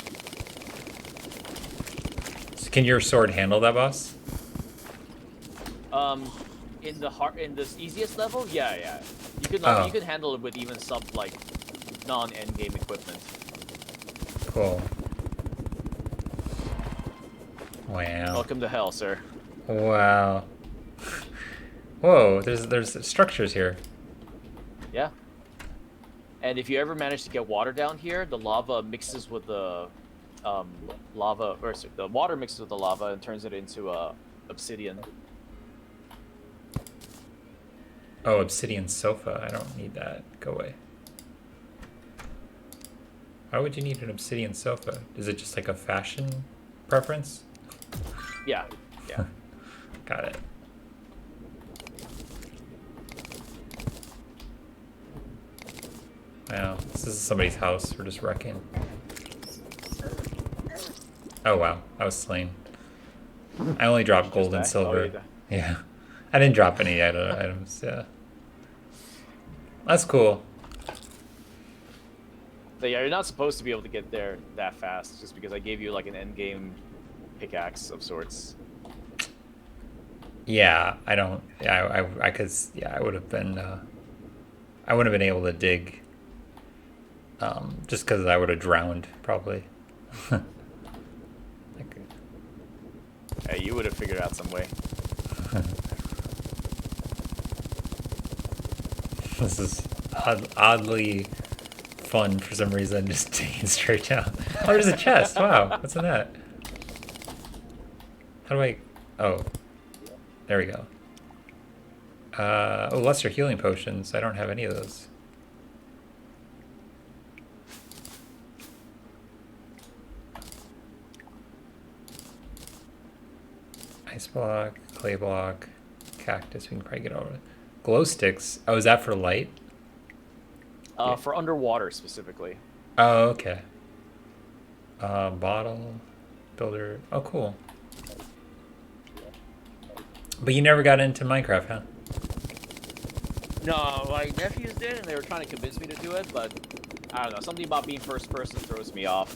So can your sword handle that boss? In this easiest level, yeah. You can handle it with even some like non-end game equipment. Cool. Wow. Welcome to hell, sir. Wow. Whoa, there's structures here. Yeah. And if you ever manage to get water down here, the lava mixes with the the water mixes with the lava and turns it into obsidian. Oh, obsidian sofa. I don't need that. Go away. Why would you need an obsidian sofa? Is it just like a fashion preference? Yeah. Got it. Wow, this is somebody's house. We're just wrecking. Oh wow, I was slain. I only dropped gold and silver. Yeah, I didn't drop any items. Yeah, that's cool. So yeah, you're not supposed to be able to get there that fast, just because I gave you like an end game pickaxe of sorts. Yeah, I don't. Yeah, I could. Yeah, I would have been. I wouldn't have been able to dig. Just because I would have drowned probably. Hey, you would have figured out some way. This is oddly fun for some reason, just digging straight down. Oh, there's a chest. Wow, what's in that? How do I... Oh, there we go. Oh, lesser healing potions. I don't have any of those. Ice block, clay block, cactus. We can probably get over it. Glow sticks. Oh, is that for light? For underwater specifically. Oh, okay. Bottle, builder. Oh, cool. But you never got into Minecraft, huh? No, my nephews did, and they were trying to convince me to do it, but I don't know. Something about being first person throws me off.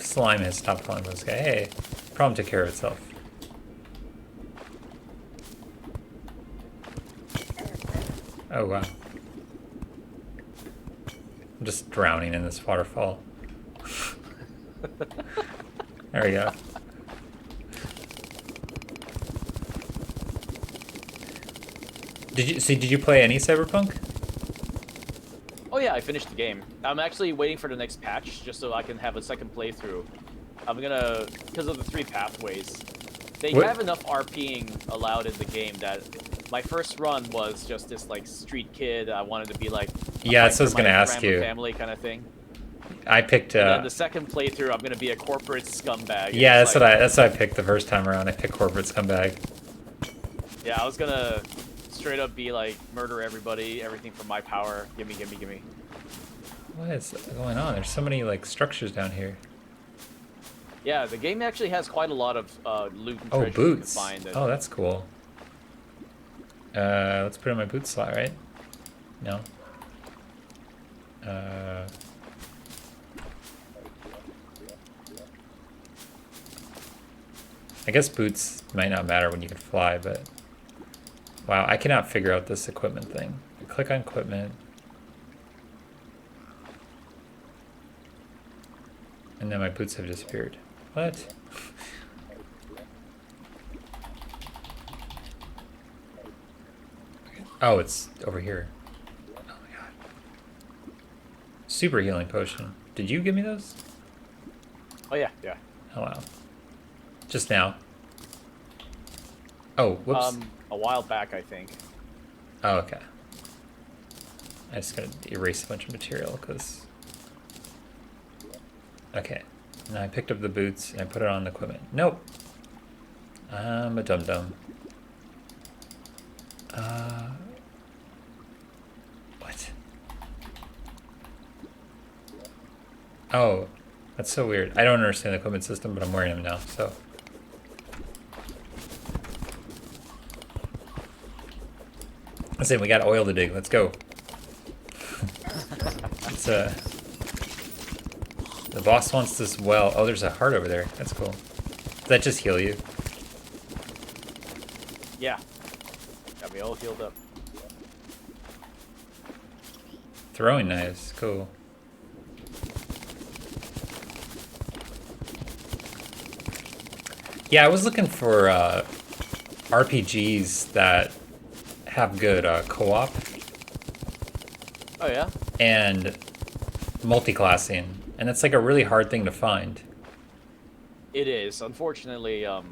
Slime has stopped calling this guy. Hey, problem took care of itself. Oh wow. I'm just drowning in this waterfall. There we go. Did you play any Cyberpunk? Oh yeah, I finished the game. I'm actually waiting for the next patch just so I can have a second playthrough. I'm gonna, because of the 3 pathways, they have enough RPing allowed in the game that my first run was just this like street kid. I wanted to be like yeah, that's what I was gonna ask you. Family kind of thing. I picked. And then the second playthrough, I'm gonna be a corporate scumbag. Yeah, that's like, what I picked the first time around. I picked corporate scumbag. Yeah, I was gonna straight up be like murder everybody, everything from my power. Gimme, gimme, gimme. What is going on? There's so many like structures down here. Yeah, the game actually has quite a lot of loot and treasure boots. You can find. Oh, that's cool. Let's put in my boot slot, right? No. I guess boots might not matter when you can fly, but wow, I cannot figure out this equipment thing. I click on equipment. And then my boots have disappeared. What? Oh, it's over here. Oh my god. Super healing potion. Did you give me those? Oh yeah, yeah. Oh wow. Just now. Oh, whoops. A while back, I think. Oh, okay. I just gotta erase a bunch of material because. Okay. Now I picked up the boots and I put it on the equipment. Nope. I'm a dum-dum. What? Oh, that's so weird. I don't understand the equipment system, but I'm wearing them now, so. Listen, we got oil to dig. Let's go. It's the boss wants this well. Oh, there's a heart over there. That's cool. Does that just heal you? Yeah. Got me all healed up. Throwing knives. Cool. Yeah, I was looking for RPGs that have good co-op. Oh yeah? And multi-classing. And it's like a really hard thing to find. It is. Unfortunately, like,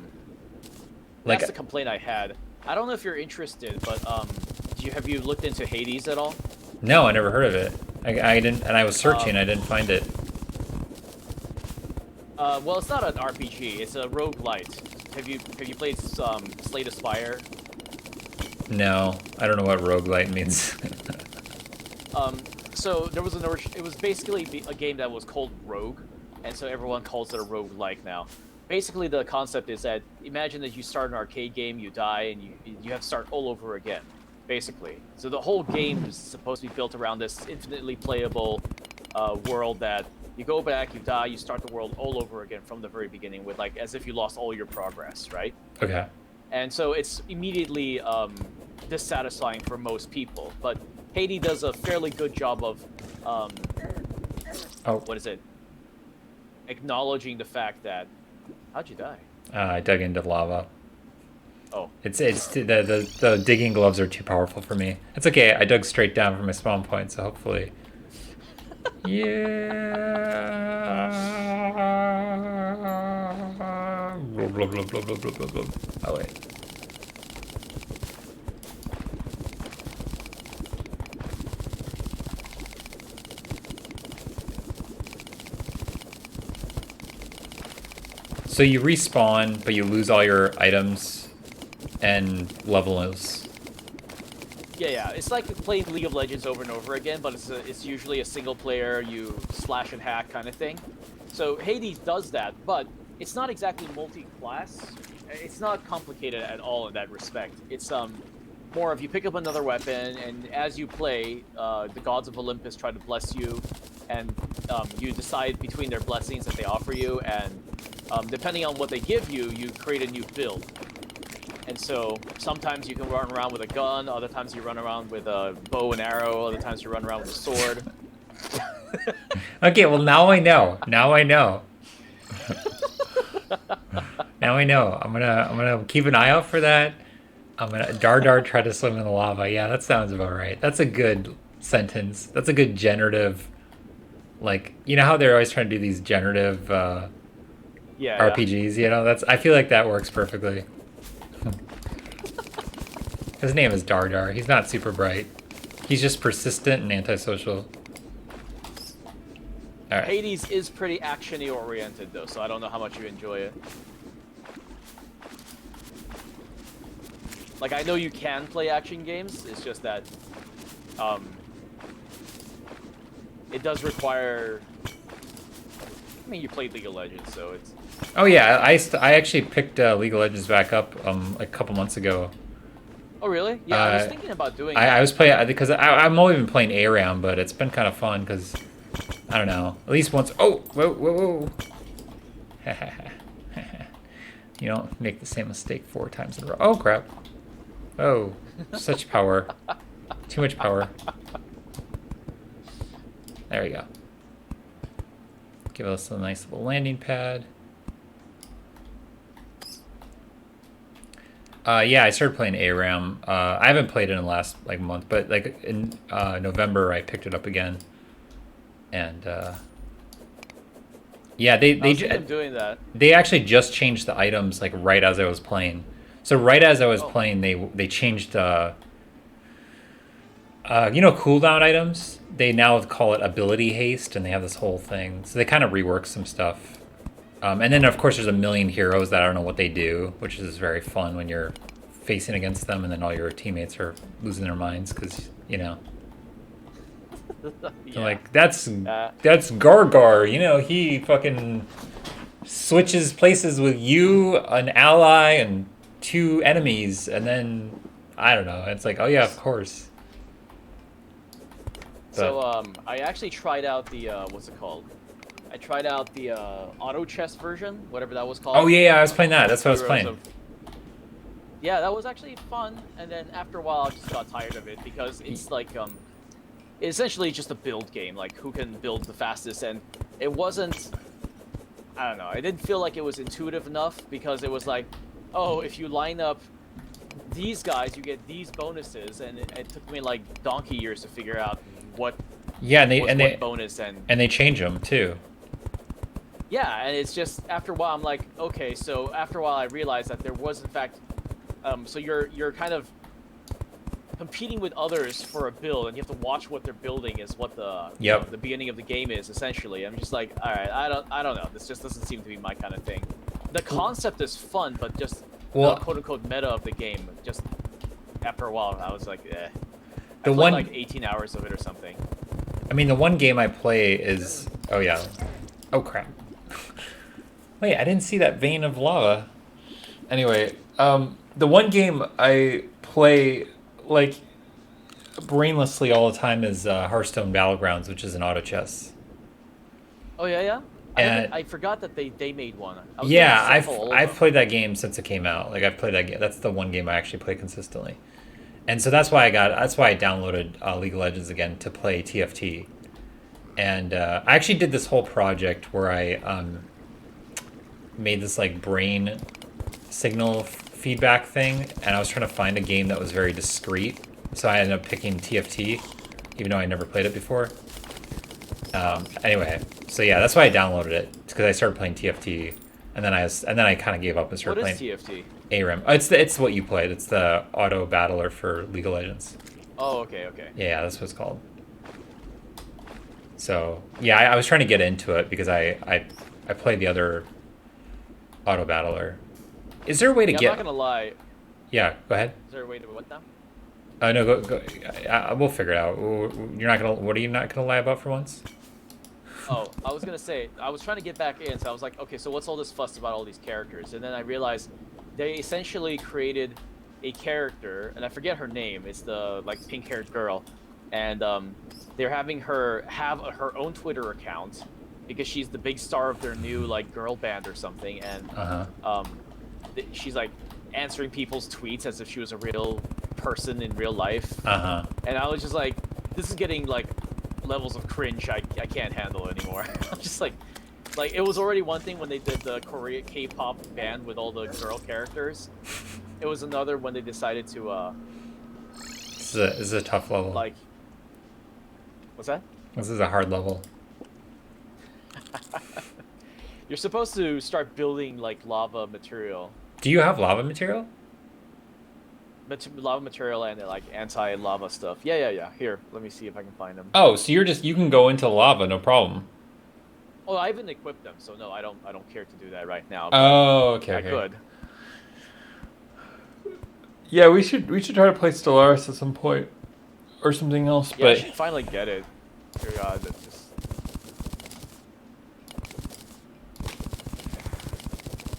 that's the complaint I had. I don't know if you're interested, but have you looked into Hades at all? No, I never heard of it. I didn't, and I was searching, I didn't find it. Well, it's not an RPG. It's a roguelite. Have you played Slay the Spire? No, I don't know what roguelite means. So there was it was basically a game that was called Rogue, and so everyone calls it a roguelike now. Basically, the concept is that imagine that you start an arcade game, you die, and you have to start all over again, basically. So the whole game is supposed to be built around this infinitely playable world that you go back, you die, you start the world all over again from the very beginning with like as if you lost all your progress, right? Okay. And so it's immediately dissatisfying for most people, but Hades does a fairly good job of what is it? Acknowledging the fact that how'd you die? I dug into lava. Oh. It's the digging gloves are too powerful for me. It's okay. I dug straight down from my spawn point, so hopefully. Yeah. Blah, blah, blah, blah, blah, blah, blah, blah. Oh wait. So you respawn, but you lose all your items and levels. Yeah. It's like playing League of Legends over and over again, but it's usually a single player, you slash and hack kind of thing. So Hades does that, but it's not exactly multi-class. It's not complicated at all in that respect. It's more of you pick up another weapon, and as you play, the gods of Olympus try to bless you, and you decide between their blessings that they offer you, and depending on what they give you, you create a new build. And so sometimes you can run around with a gun, other times you run around with a bow and arrow, other times you run around with a sword. Okay, well now I know. Now I know. Now I know. I'm gonna keep an eye out for that. I'm gonna Dar try to swim in the lava. Yeah, that sounds about right. That's a good sentence. That's a good generative. Like, you know how they're always trying to do these generative Yeah. RPGs. You know, that's. I feel like that works perfectly. His name is Dar. He's not super bright. He's just persistent and antisocial. All right. Hades is pretty action-y oriented though, so I don't know how much you enjoy it. Like, I know you can play action games, it's just that it does require... I mean, you played League of Legends, so it's... Oh yeah, I actually picked League of Legends back up like a couple months ago. Oh really? Yeah, I was thinking about doing I that. was playing because I'm only been playing A round, but it's been kind of fun because I don't know. At least once. Oh, whoa! You don't make the same mistake 4 times in a row. Oh crap! Oh, such power! Too much power. There we go. Give us a nice little landing pad. Yeah, I started playing ARAM. I haven't played it in the last like month, but like in November I picked it up again, and yeah, they doing that. They actually just changed the items like right as I was playing. So right as I was playing, they changed cooldown items. They now call it ability haste, and they have this whole thing. So they kind of rework some stuff. And then, of course, there's a million heroes that I don't know what they do, which is very fun when you're facing against them and then all your teammates are losing their minds because, you know. Yeah. Like, that's Gargar. You know, he fucking switches places with you, an ally, and 2 enemies. And then, I don't know. It's like, oh, yeah, of course. So, I actually tried out the, what's it called? I tried out the auto chess version, whatever that was called. Oh yeah, I was playing that. That's what I was playing. Yeah, that was actually fun. And then after a while, I just got tired of it because it's like essentially just a build game, like who can build the fastest. And it wasn't. I don't know. I didn't feel like it was intuitive enough because it was like, oh, if you line up these guys, you get these bonuses, and it took me like donkey years to figure out what. Yeah, and they bonus and they change them too. Yeah, and it's just after a while I'm like, okay, so after a while I realized that there was in fact, so you're kind of competing with others for a build, and you have to watch what they're building is what the the beginning of the game is essentially. I'm just like, all right, I don't know, this just doesn't seem to be my kind of thing. The concept is fun, but just the quote unquote meta of the game, just after a while I was like, eh. I played like 18 hours of it or something. I mean, the one game I play is oh yeah, oh crap. Wait, I didn't see that vein of lava. Anyway, the one game I play like brainlessly all the time is Hearthstone Battlegrounds, which is an auto chess. Oh yeah. And I forgot that they made one. Yeah, I've played that game since it came out. Like I've played that game. That's the one game I actually play consistently. And so that's why I downloaded League of Legends again to play TFT. And I actually did this whole project where I made this like brain signal feedback thing, and I was trying to find a game that was very discrete. So I ended up picking TFT, even though I never played it before. Anyway, so yeah, that's why I downloaded it, because I started playing TFT, and then I kind of gave up and started playing. What is TFT? ARAM. Oh, it's what you played. It's the auto battler for League of Legends. Oh, okay. Yeah, that's what it's called. So yeah, I was trying to get into it because I played the other auto battler. Is there a way to get? I'm not gonna lie. Yeah, go ahead. Is there a way to what now? No, go. We'll figure it out. You're not gonna. What are you not gonna lie about for once? Oh, I was gonna say, I was trying to get back in, so I was like, okay, so what's all this fuss about all these characters? And then I realized they essentially created a character, and I forget her name. It's the like pink-haired girl, and they're having her have her own Twitter account because she's the big star of their new like girl band or something, and she's like answering people's tweets as if she was a real person in real life. And I was just like, this is getting like levels of cringe I can't handle anymore. I'm just like it was already one thing when they did the Korea K-pop band with all the girl characters. It was another when they decided to This is a tough level. like, what's that? This is a hard level. You're supposed to start building like lava material. Do you have lava material? Lava material and like anti-lava stuff. Yeah. Here, let me see if I can find them. Oh, so you can go into lava, no problem. Oh, I haven't equipped them, so no, I don't care to do that right now. Oh, okay. I could. Yeah, we should try to play Stellaris at some point, or something else. Yeah, I But should finally get it. Dear God, that's just...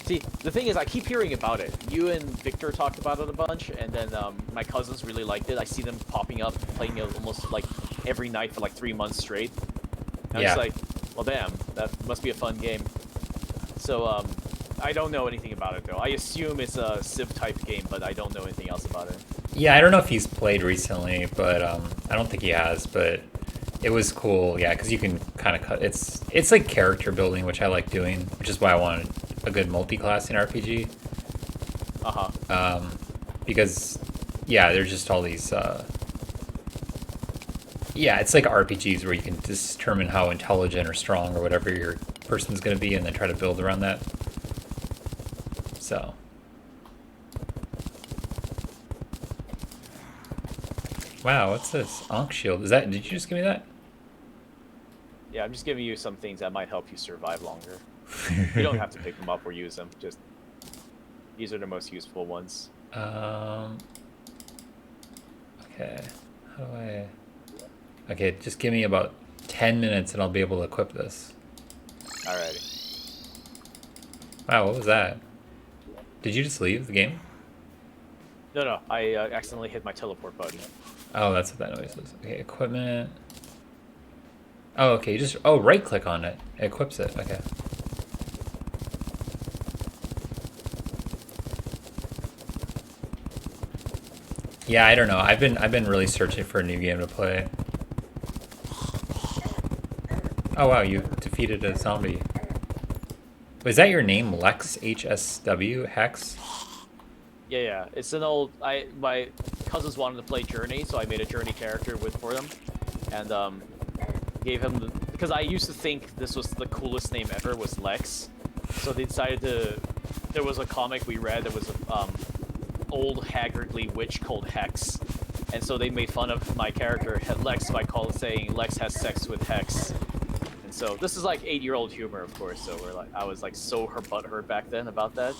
See, the thing is, I keep hearing about it. You and Victor talked about it a bunch, and then my cousins really liked it. I see them popping up, playing it almost like every night for like 3 months straight. And I'm just like, well, damn, that must be a fun game. So, I don't know anything about it, though. I assume it's a Civ-type game, but I don't know anything else about it. yeah, I don't know if he's played recently, but I don't think he has. But it was cool, yeah, because you can kind of cut. It's like character building, which I like doing, which is why I wanted a good multi-classing RPG. Because yeah, there's just all these. Yeah, it's like RPGs where you can determine how intelligent or strong or whatever your person's going to be, and then try to build around that. So. Wow, what's this? Ankh shield. Did you just give me that? Yeah, I'm just giving you some things that might help you survive longer. You don't have to pick them up or use them. Just these are the most useful ones. Okay. How do I... Okay, just give me about 10 minutes and I'll be able to equip this. Alrighty. Wow, what was that? Did you just leave the game? No, I accidentally hit my teleport button. Oh, that's what that noise is. Okay, equipment. Oh, okay, you just... Oh, right-click on it. It equips it. Okay. Yeah, I don't know. I've been really searching for a new game to play. Oh wow, you defeated a zombie. Was that your name, Lex HSW Hex? Yeah. It's an old. My cousins wanted to play Journey, so I made a Journey character for them, and gave him because I used to think this was the coolest name ever was Lex, so they decided to. There was a comic we read that was a old haggardly witch called Hex, and so they made fun of my character Lex by saying Lex has sex with Hex. And so this is like 8-year-old humor, of course. So I was like so butthurt back then about that.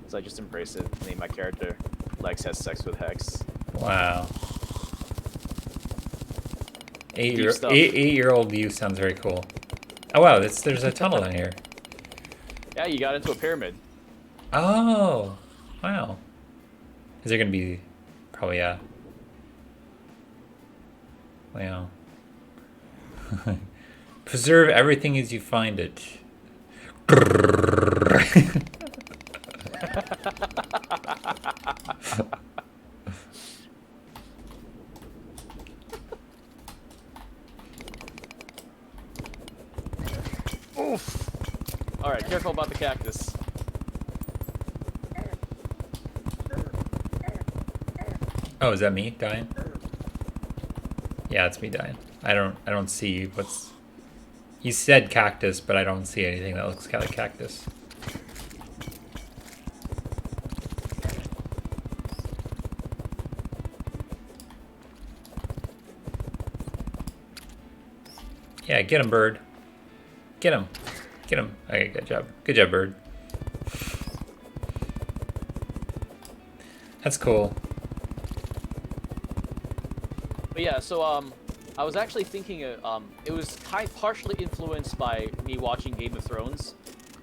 So I just embraced it. Named my character Lex has sex with Hex. Wow. 8-year-old you sounds very cool. Oh wow, there's a tunnel in here. Yeah, you got into a pyramid. Oh, wow. Is there gonna be? Probably yeah. Wow. Preserve everything as you find it. Oof. All right, careful about the cactus. Oh, is that me dying? Yeah, it's me dying. I don't see what's... You said cactus, but I don't see anything that looks kind of like cactus. Yeah, get him, bird. Get him. Get him. Okay, good job. Good job, bird. That's cool. But yeah, so I was actually thinking, it was partially influenced by me watching Game of Thrones,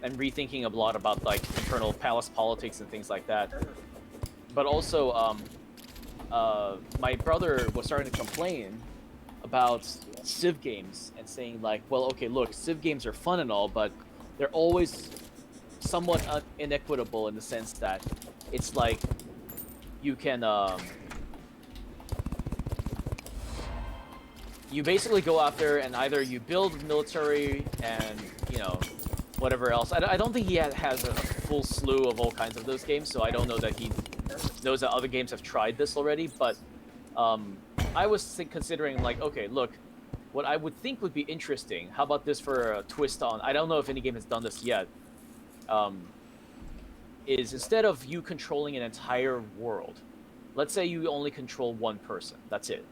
and rethinking a lot about like internal palace politics and things like that. But also, my brother was starting to complain about Civ games and saying like, well, okay, look, Civ games are fun and all, but they're always somewhat inequitable in the sense that it's like you can you basically go out there and either you build military and whatever else. I don't think he has a full slew of all kinds of those games, so I don't know that he knows that other games have tried this already. But I was considering like, okay, look, what I would think would be interesting. How about this for a twist on? I don't know if any game has done this yet. Is instead of you controlling an entire world, let's say you only control one person. That's it,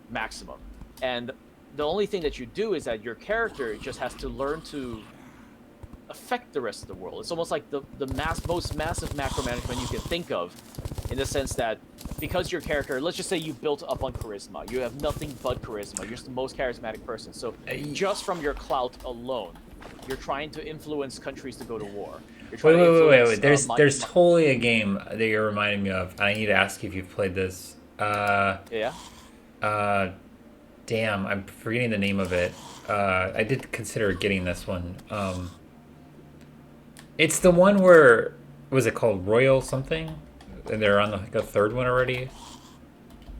maximum. And the only thing that you do is that your character just has to learn to affect the rest of the world. It's almost like the most massive macro management you can think of, in the sense that because your character, let's just say you built up on charisma, you have nothing but charisma, you're just the most charismatic person. So just from your clout alone, you're trying to influence countries to go to war. You're trying Wait. There's totally a game that you're reminding me of. I need to ask you if you've played this. Yeah. Damn, I'm forgetting the name of it. I did consider getting this one. It's the one where, was it called Royal something? And they're on the third one already.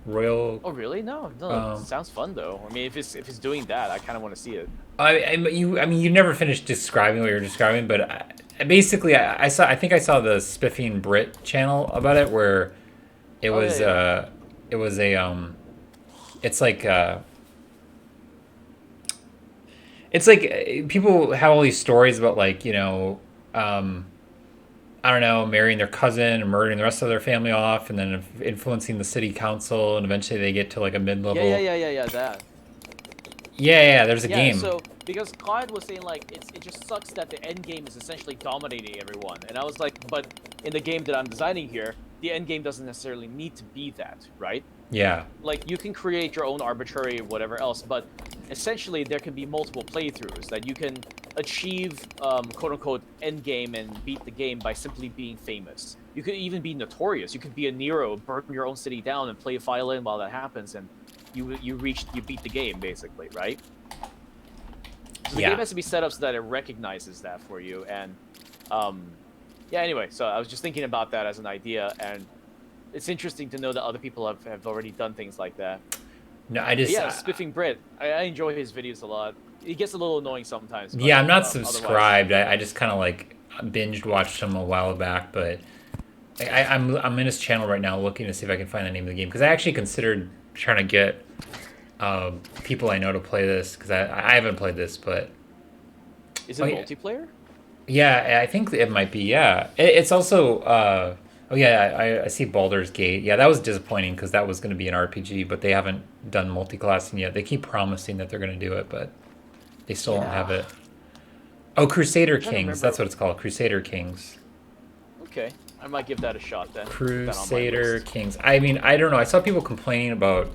Royal. Oh really? No. Sounds fun though. I mean, if it's doing that, I kind of want to see it. I mean, you never finished describing what you're describing, but I think I saw the Spiffing Brit channel about it, where it was it was it's like it's like people have all these stories about like I don't know, marrying their cousin and murdering the rest of their family off, and then influencing the city council, and eventually they get to like a mid-level. Yeah, that. Yeah, there's a game. So because Clyde was saying like it just sucks that the end game is essentially dominating everyone, and I was like, but in the game that I'm designing here, the end game doesn't necessarily need to be that, right? Yeah. Like you can create your own arbitrary whatever else, but essentially there can be multiple playthroughs that you can achieve quote unquote end game and beat the game by simply being famous. You could even be notorious. You could be a Nero, burn your own city down and play a violin while that happens, and you beat the game basically, right? So the game has to be set up so that it recognizes that for you. And yeah, anyway, so I was just thinking about that as an idea, and it's interesting to know that other people have already done things like that. No, I just Spiffing Brit. I enjoy his videos a lot. It gets a little annoying sometimes. But, yeah, I'm not subscribed. I just kind of like binged watched him a while back, but I'm in his channel right now looking to see if I can find the name of the game, because I actually considered trying to get people I know to play this, because I haven't played this, but is it multiplayer? Yeah, I think it might be. Yeah, it's also. Oh yeah, I see Baldur's Gate. Yeah, that was disappointing because that was going to be an RPG, but they haven't done multi-classing yet. They keep promising that they're going to do it, but they still don't have it. Oh, Crusader Kings. That's what it's called. Crusader Kings. Okay, I might give that a shot then. Crusader Kings. I mean, I don't know. I saw people complaining about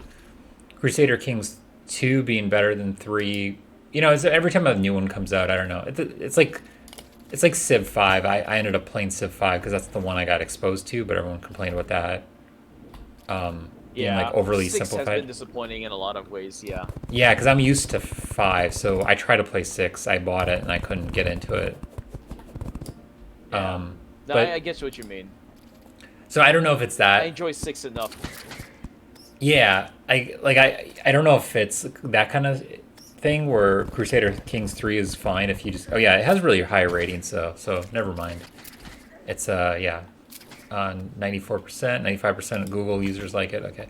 Crusader Kings 2 being better than 3. You know, every time a new one comes out, I don't know. It's like Civ 5. I ended up playing Civ 5 because that's the one I got exposed to, but everyone complained about that. Being like overly 6 simplified. has been disappointing in a lot of ways, yeah. Yeah, because I'm used to 5, so I tried to play 6. I bought it and I couldn't get into it. Yeah. No, I get what you mean. So I don't know if it's that. I enjoy 6 enough. Yeah, I don't know if it's that kind of thing where Crusader Kings 3 is fine if you just... Oh yeah, it has really high ratings, so never mind. It's on 94%, 95% of Google users like it. Okay.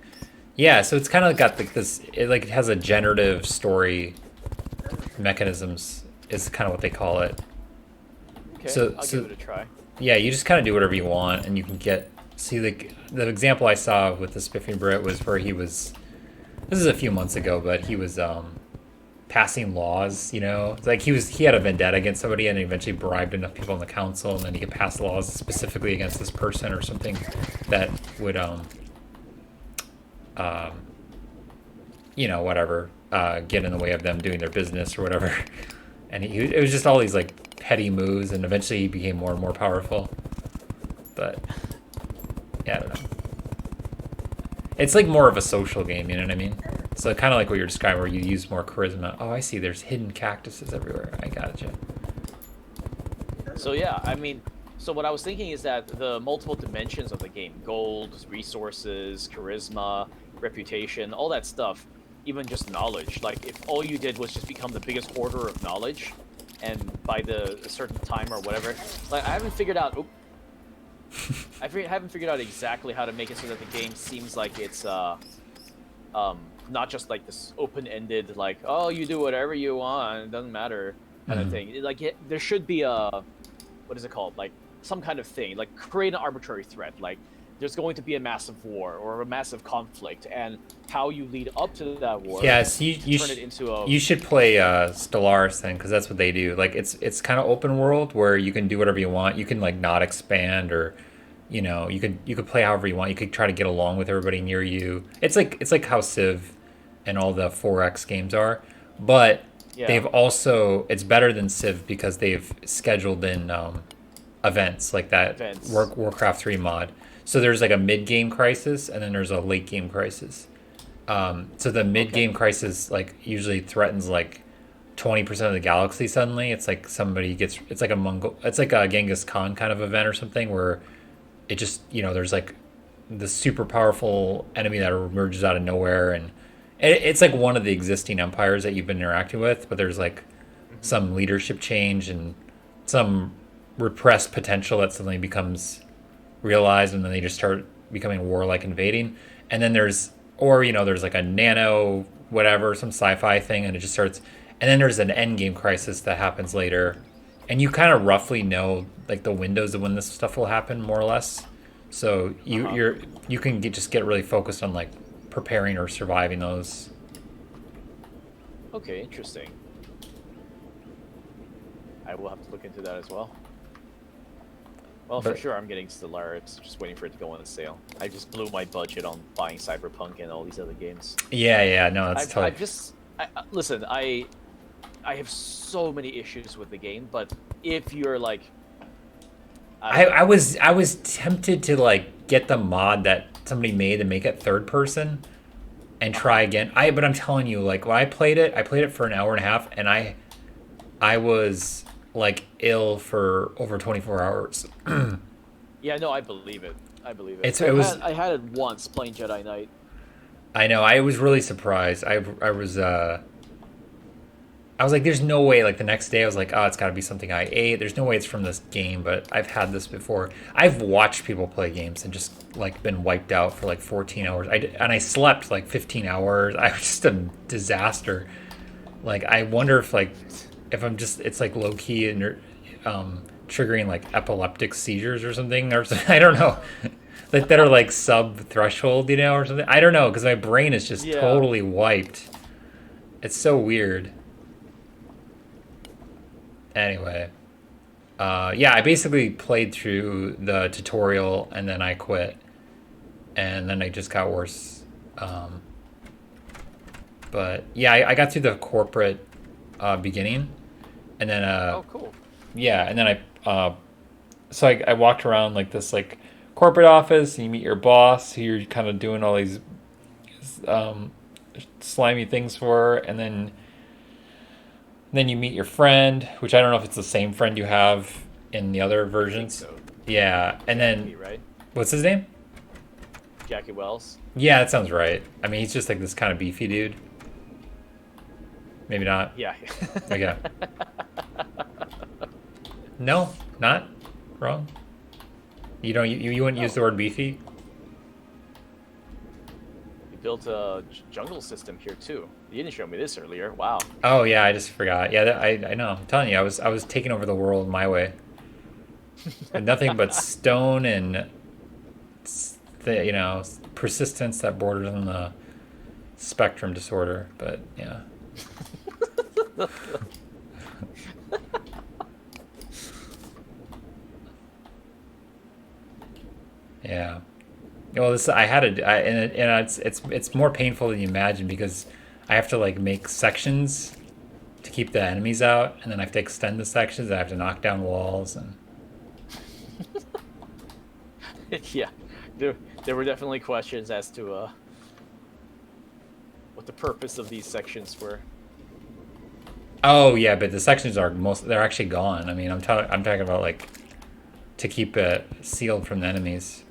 Yeah, so it's kind of got this, it has a generative story mechanisms is kind of what they call it. Okay, I'll give it a try. Yeah, you just kind of do whatever you want, and you can get... See, the example I saw with the Spiffing Brit was where he was... This is a few months ago, but he was passing laws, you know? It's like he had a vendetta against somebody, and he eventually bribed enough people in the council, and then he could pass laws specifically against this person or something that would whatever, get in the way of them doing their business or whatever. And it was just all these like petty moves, and eventually he became more and more powerful. But yeah, I don't know. It's like more of a social game, you know what I mean? So kind of like what you're describing, where you use more charisma. Oh, I see. There's hidden cactuses everywhere. I gotcha. So yeah, I mean, so what I was thinking is that the multiple dimensions of the game, gold, resources, charisma, reputation, all that stuff, even just knowledge. Like if all you did was just become the biggest hoarder of knowledge, and by the a certain time or whatever, like I haven't figured out. Haven't figured out exactly how to make it so that the game seems like it's not just like this open-ended, like, oh, you do whatever you want, it doesn't matter kind of thing. Like there should be a, what is it called, like some kind of thing, like create an arbitrary threat, like there's going to be a massive war or a massive conflict, and how you lead up to that war. Yes, turn it into a. you should play Stellaris then, because that's what they do. Like it's kind of open world where you can do whatever you want. You can like not expand, or you could play however you want. You could try to get along with everybody near you. It's like how Civ and all the 4X games are, but Yeah. they've also, it's better than Civ because they've scheduled in events like that. Events. Warcraft 3 mod. So there's like a mid game crisis, and then there's a late game crisis. So the mid game crisis like usually threatens like 20% of the galaxy suddenly. It's like somebody gets, it's like a Genghis Khan kind of event or something, where it just, there's like the super powerful enemy that emerges out of nowhere, and it's like one of the existing empires that you've been interacting with, but there's like some leadership change and some repressed potential that suddenly becomes realized, and then they just start becoming warlike invading. And then there's like a nano whatever, some sci-fi thing, and it just starts. And then there's an end game crisis that happens later, and you kind of roughly know like the windows of when this stuff will happen, more or less. So you can just get really focused on like preparing or surviving those. Okay, interesting. I will have to look into that as well. Well, for But sure, I'm getting Stellaris. Just waiting for it to go on sale. I just blew my budget on buying Cyberpunk and all these other games. yeah, no, that's I've tough. just listen. I have so many issues with the game, but if you're like, I don't know. I was tempted to like get the mod that somebody made and make it third person and try again. But I'm telling you, like when I played it for an hour and a half, and I was like ill for over 24 hours. Yeah, no, I believe it. I believe it. I had it once playing Jedi Knight. I know, I was really surprised. I was like, there's no way. Like the next day, I was like, oh, it's got to be something I ate. There's no way it's from this game, but I've had this before. I've watched people play games and just like been wiped out for like 14 hours. And I slept like 15 hours. I was just a disaster. Like I wonder if I'm just, it's like low key and triggering like epileptic seizures or something, I don't know. Like that are like sub threshold, or something. I don't know, because my brain is just Yeah. totally wiped. It's so weird. Anyway, yeah, I basically played through the tutorial and then I quit, and then it just got worse. But yeah, I got through the corporate beginning, and then Oh, cool. yeah, and then so I walked around like this like corporate office, and you meet your boss, who you're kind of doing all these um, slimy things for, and then you meet your friend, which I don't know if it's the same friend you have in the other versions. So, Yeah, and Jackie, then right? what's his name? Jackie Wells. Yeah, that sounds right. I mean, he's just like this kind of beefy dude. Maybe not. Yeah. Okay. No, not wrong. You don't. You wouldn't use the word beefy. You built a jungle system here too. You didn't show me this earlier. Wow. Oh yeah, I just forgot. Yeah, I know. I'm telling you, I was taking over the world my way. And nothing but stone and persistence that borders on the spectrum disorder. But yeah. Yeah. Well, this I had and it's more painful than you imagine, because I have to like make sections to keep the enemies out, and then I have to extend the sections. And I have to knock down walls, and Yeah, there were definitely questions as to what the purpose of these sections were. oh yeah, but the sections are they're actually gone. I mean, I'm talking about like to keep it sealed from the enemies.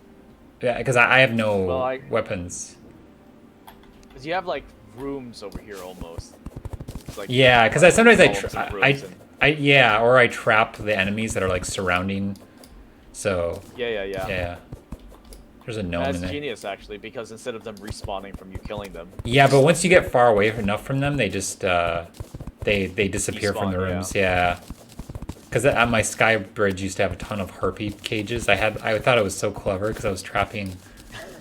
Yeah, because I have Well, no weapons. because you have like rooms over here almost. It's like Yeah, because I sometimes columns and rooms and yeah, or I trap the enemies that are like surrounding. So yeah. yeah, there's a gnome That's in there. genius actually, because instead of them respawning from you killing them. Yeah, but once you get far away enough from them, they just they disappear from Despawn, the rooms. Yeah. Because at my sky bridge used to have a ton of harpy cages. I thought it was so clever because I was trapping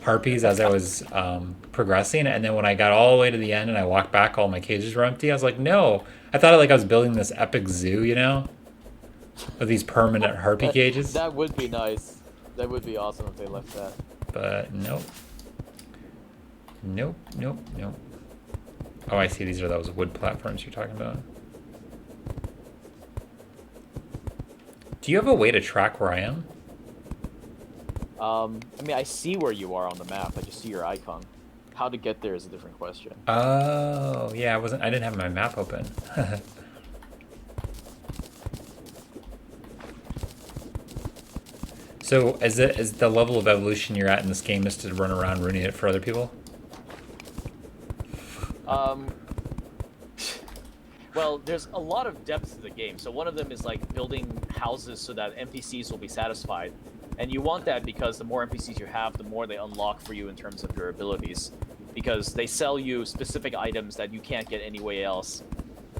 harpies as I was progressing, and then when I got all the way to the end and I walked back, all my cages were empty. I was like, no. I thought like I was building this epic zoo, you know, of these permanent harpy cages. That would be nice. That would be awesome if they left that. But nope. Nope, nope, nope. Oh, I see. These are those wood platforms you're talking about. Do you have a way to track where I am? I mean, I see where you are on the map. I just see your icon. How to get there is a different question. Oh, yeah. I didn't have my map open. So, is the level of evolution you're at in this game is to run around ruining it for other people? Well, there's a lot of depth to the game. So one of them is like building houses so that NPCs will be satisfied. And you want that because the more NPCs you have, the more they unlock for you in terms of your abilities. Because they sell you specific items that you can't get anywhere else.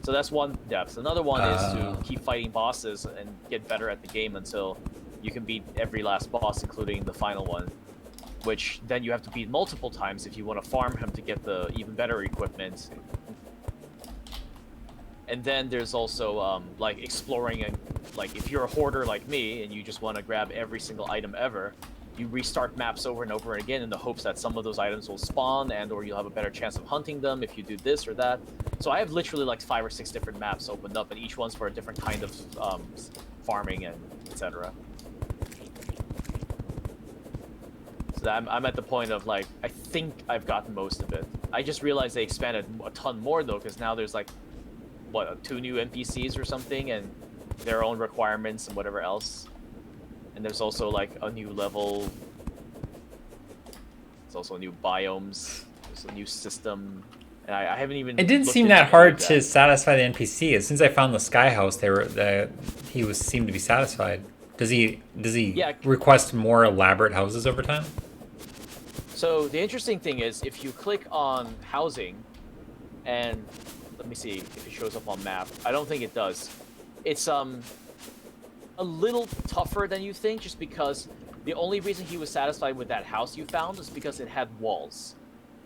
So that's one depth. Another one is to keep fighting bosses and get better at the game until you can beat every last boss, including the final one. Which then you have to beat multiple times if you want to farm him to get the even better equipment. And then there's also like exploring, and like if you're a hoarder like me and you just want to grab every single item ever, you restart maps over and over again in the hopes that some of those items will spawn and or you'll have a better chance of hunting them if you do this or that. So I have literally like 5 or 6 different maps opened up, and each one's for a different kind of farming and etc. So I'm at the point of like, I think I've gotten most of it. I just realized they expanded a ton more though, because now there's like, what, 2 new NPCs or something, and their own requirements and whatever else. And there's also like a new level. There's also new biomes. There's a new system. And I haven't even. It didn't seem that hard to satisfy the NPC. As soon as I found the sky house, he seemed to be satisfied. Does he request more elaborate houses over time? So the interesting thing is, if you click on housing, and let me see if it shows up on map. I don't think it does. It's a little tougher than you think, just because the only reason he was satisfied with that house you found is because it had walls.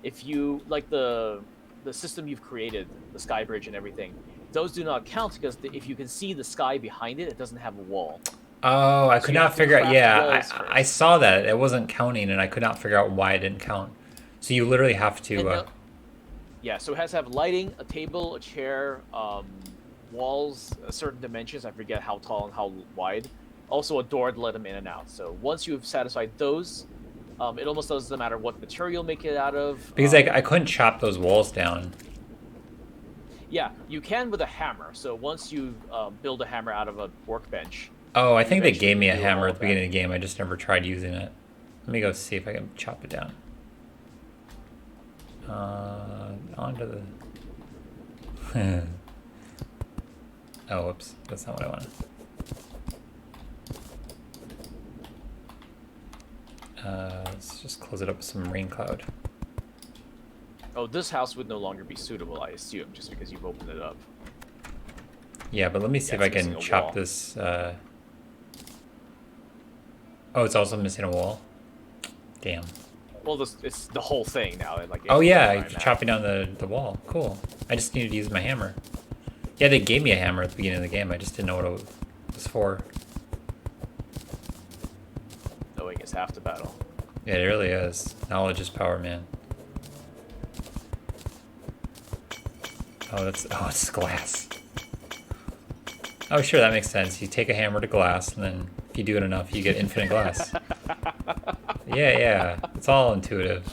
If you like the system you've created, the sky bridge and everything, those do not count because if you can see the sky behind it, it doesn't have a wall. Oh, I could not figure out. Yeah, I saw that it wasn't counting, and I could not figure out why it didn't count. So you literally have to. Yeah, so it has to have lighting, a table, a chair, walls, certain dimensions. I forget how tall and how wide. Also a door to let them in and out. So once you've satisfied those, it almost doesn't matter what material make it out of. Because I couldn't chop those walls down. Yeah, you can with a hammer. So once you build a hammer out of a workbench. Oh, I think they gave me a hammer at the beginning of the game. I just never tried using it. Let me go see if I can chop it down. Onto the... Oh, whoops. That's not what I wanted. Let's just close it up with some rain cloud. Oh, this house would no longer be suitable, I assume, just because you've opened it up. Yeah, but let me see if I can chop this... Oh, it's also missing a wall? Damn. Well, it's the whole thing now. Like. Oh yeah, you're chopping down the wall. Cool. I just needed to use my hammer. Yeah, they gave me a hammer at the beginning of the game. I just didn't know what it was for. Knowing is half the battle. Yeah, it really is. Knowledge is power, man. it's glass. Oh, sure, that makes sense. You take a hammer to glass, and then if you do it enough, you get infinite glass. Yeah, yeah. It's all intuitive.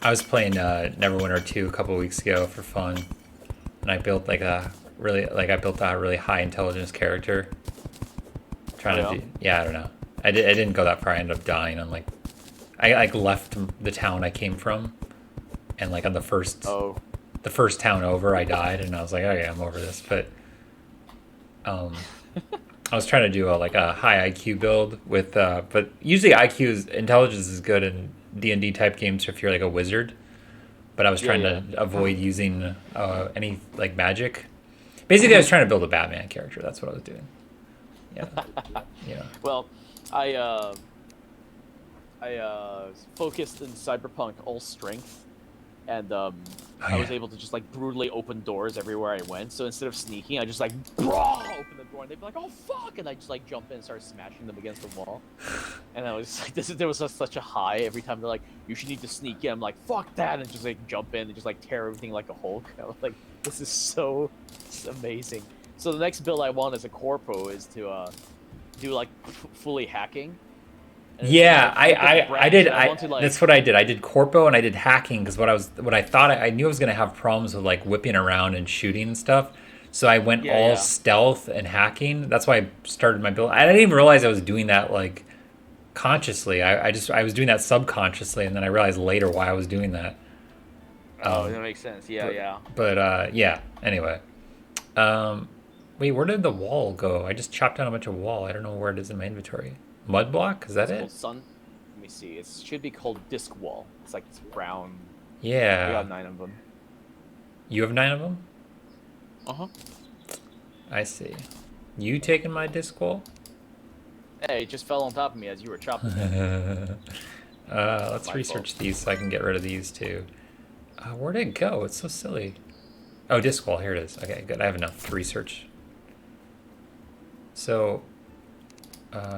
I was playing Neverwinter 2 a couple weeks ago for fun, and I built I built a really high intelligence character. Trying to do, yeah, I don't know. I didn't go that far. I ended up dying on I like left the town I came from, and like on the first town over, I died, and I was like, okay, I'm over this. But I was trying to do a high IQ build with, but usually intelligence is good in D&D type games if you're like a wizard. But I was trying to avoid using any like magic. Basically, I was trying to build a Batman character. That's what I was doing. Yeah, yeah. Well, I focused in Cyberpunk all strength, and I was able to just like brutally open doors everywhere I went. So instead of sneaking, I just like open the door, and they'd be like, "Oh fuck!" and I just like jump in and start smashing them against the wall. And I was like, there was such a high every time they're like, "You should need to sneak in." I'm like, "Fuck that!" and just like jump in and just like tear everything like a Hulk. I was like, "This is it's amazing." So the next build I want as a corpo is to do like fully hacking. Yeah, I did. That's what I did. I did corpo and I did hacking because what I thought I knew I was gonna have problems with like whipping around and shooting and stuff. So I went stealth and hacking. That's why I started my build. I didn't even realize I was doing that like consciously. I was doing that subconsciously, and then I realized later why I was doing that. That makes sense. Yeah, But yeah. Anyway, wait, where did the wall go? I just chopped down a bunch of wall. I don't know where it is in my inventory. Mud block? Is that it? Let me see. It should be called disc wall. It's like this brown. Yeah. We got 9 of them. You have 9 of them? Uh-huh. I see. You taking my disc wall? Hey, it just fell on top of me as you were chopping. Let's research these so I can get rid of these too. Where'd it go? It's so silly. Oh, disc wall. Here it is. Okay, good. I have enough to research. So...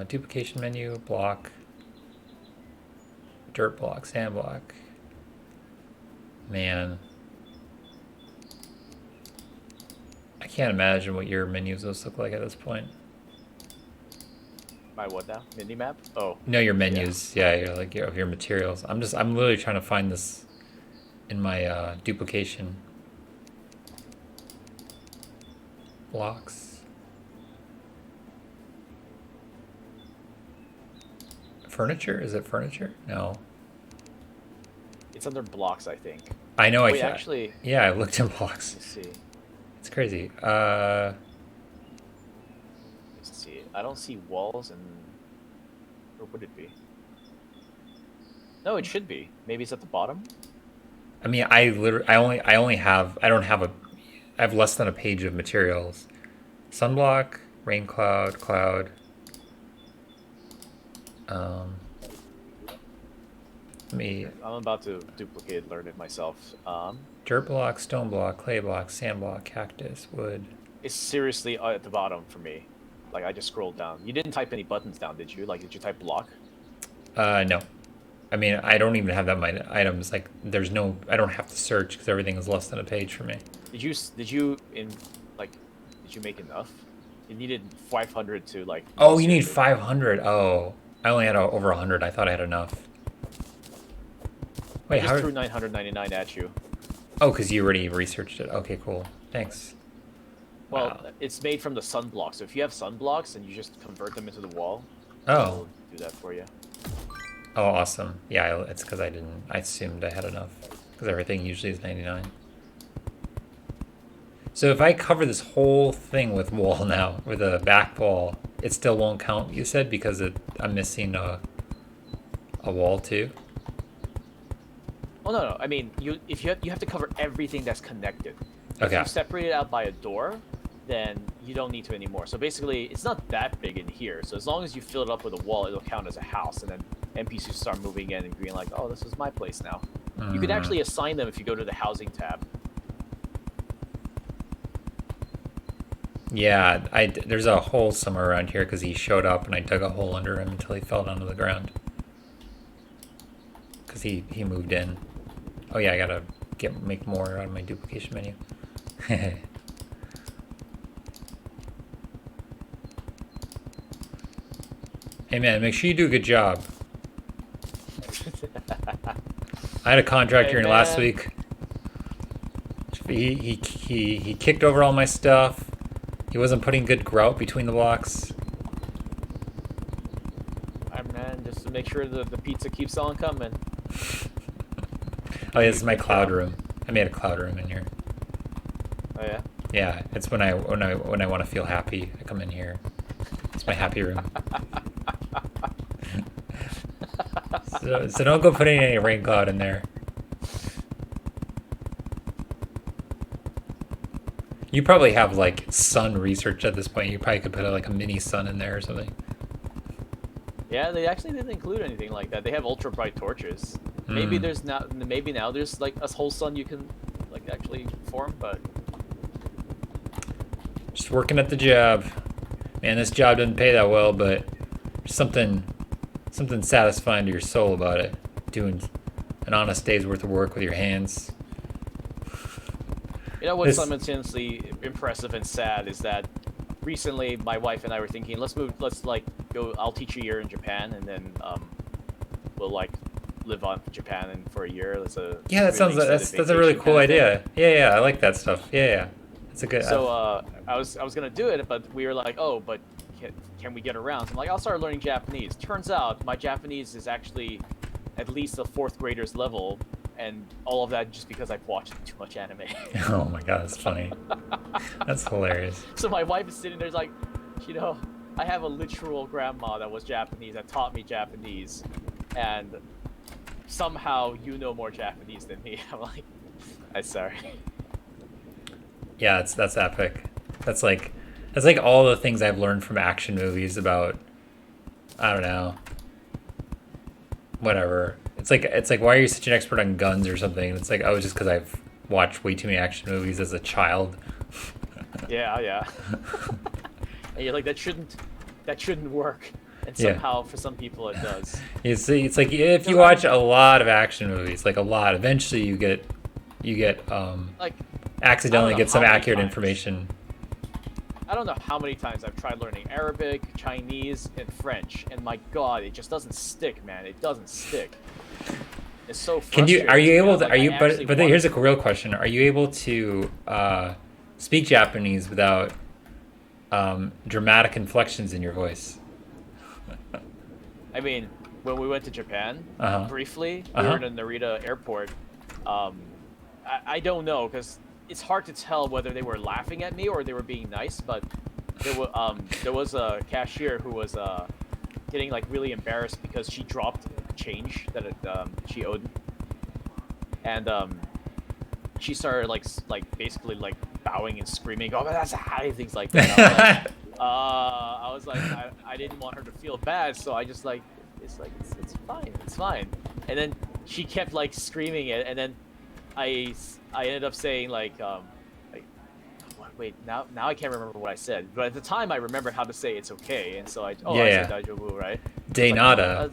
duplication menu, block, dirt block, sand block. Man. I can't imagine what your menus must look like at this point. My what now? Mini map? Oh. No, your menus. Yeah, your materials. I'm literally trying to find this in my duplication blocks. Furniture? Is it furniture? No. It's under blocks, I think. I know. Wait, actually. Yeah, I looked in blocks. Let's see. It's crazy. Let's see. I don't see walls, and or would it be? No, it should be. Maybe it's at the bottom. I mean, I have less than a page of materials. Sunblock, rain cloud, cloud. I'm about to duplicate learn it myself. Dirt block, stone block, clay block, sand block, cactus, wood. It's seriously at the bottom for me. Like, I just scrolled down. You didn't type any buttons down, did you? Like, did you type block? No. I mean, I don't even have that many items. Like, I don't have to search because everything is less than a page for me. Did you make enough? You needed 500 to, like... Oh, you need 500. Oh. I only had over 100. I thought I had enough. Wait, I just threw 999 at you. Oh, because you already researched it. Okay, cool. Thanks. Well, wow. It's made from the sunblock, so if you have sunblocks and you just convert them into the wall, it'll do that for you. Oh, awesome. Yeah, it's because I assumed I had enough. Because everything usually is 99. So if I cover this whole thing with wall now, with a back wall, it still won't count, you said, because I'm missing a wall too? Oh, no. I mean, you have to cover everything that's connected. Okay. If you separate it out by a door, then you don't need to anymore. So basically, it's not that big in here. So as long as you fill it up with a wall, it'll count as a house, and then NPCs start moving in and being like, oh, this is my place now. You can actually assign them if you go to the housing tab. Yeah, there's a hole somewhere around here because he showed up and I dug a hole under him until he fell down to the ground. because he moved in. Oh yeah, I gotta make more out of my duplication menu. Hey man, make sure you do a good job. I had a contractor Hey in last man, week. He kicked over all my stuff. He wasn't putting good grout between the blocks. alright man, just to make sure the pizza keeps on coming. Oh yeah, this is my Good cloud job. room. I made a cloud room in here. Oh yeah. Yeah, it's when I want to feel happy, I come in here. It's my happy room. So don't go putting any rain cloud in there. You probably have like sun research at this point. You probably could put like a mini sun in there or something. Yeah, they actually didn't include anything like that. They have ultra bright torches. Maybe Hmm. there's now. Maybe now there's like a whole sun you can like actually form, but Just working at the job. Man, this job doesn't pay that well, but there's something satisfying to your soul about it. Doing an honest day's worth of work with your hands. you know what's This simultaneously impressive and sad is that recently my wife and I were thinking, let's like go. I'll teach a year in Japan, and then we'll like live on Japan and for a year. That's a Yeah, that really sounds extended that's a really vacation cool kind of thing. idea. Yeah, I like that stuff. Yeah. It's a good. So I was gonna do it, but we were like, oh, but can we get around? So I'm like, I'll start learning Japanese. Turns out my Japanese is actually at least a fourth grader's level, and all of that just because I've watched too much anime. Oh my god, that's funny. That's hilarious. So my wife is sitting there like, you know, I have a literal grandma that was Japanese that taught me Japanese, and somehow you know more Japanese than me. I'm like, I'm sorry. Yeah, that's epic. That's like all the things I've learned from action movies about I don't know. Whatever. It's like why are you such an expert on guns or something? It's like oh just because I've watched way too many action movies as a child. Yeah. And you're like, that shouldn't work. And Yeah. somehow, for some people, it does. You see, it's like if you No, watch a lot of action movies, like a lot, eventually you get Like, accidentally know get some how many accurate times. information. I don't know how many times I've tried learning Arabic, Chinese, and French, and my God, it just doesn't stick, man. It doesn't stick. It's so Can you frustrating. are you to me. able I'm to like, are I you actually but then want here's a to. real question. Are you able to speak Japanese without dramatic inflections in your voice? I mean, when we went to Japan, Uh-huh. briefly, we Uh-huh. were in the Narita airport. Um, I don't know, because it's hard to tell whether they were laughing at me or they were being nice, but there was a cashier who was getting like really embarrassed because she dropped change that she owed, and she started like basically like bowing and screaming, "Oh, that's high," things like that. I was like, I didn't want her to feel bad, so I just like, it's fine, it's fine. And then she kept like screaming it, and then I ended up saying like wait, now I can't remember what I said, but at the time I remembered how to say it's okay, and so I Yeah. said daijoubu, right? De I nada.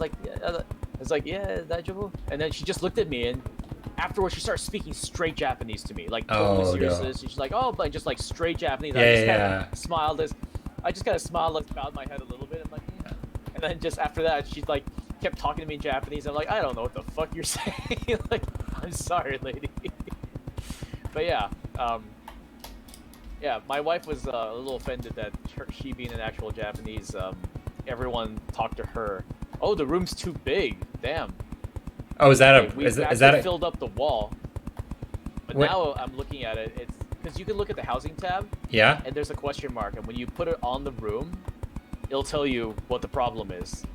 was like, yeah, daijoubu, and then she just looked at me, and afterwards she started speaking straight Japanese to me, like totally Oh serious. no. She's like, oh, but just like straight Japanese. Yeah, I just kind yeah. of smiled as, I just kind of smiled, like bowed my head a little bit. I'm like, yeah. And then just after that, she like kept talking to me in Japanese. I'm like, I don't know what the fuck you're saying. Like, I'm sorry, lady. But yeah, yeah, my wife was a little offended that she being an actual Japanese, everyone talked to her. Oh, the room's too big. Damn. Oh, is that Okay, a we is actually that a filled up the wall. But what? now I'm looking at it. It's because you can look at the housing tab, Yeah? and there's a question mark, and when you put it on the room, it'll tell you what the problem is.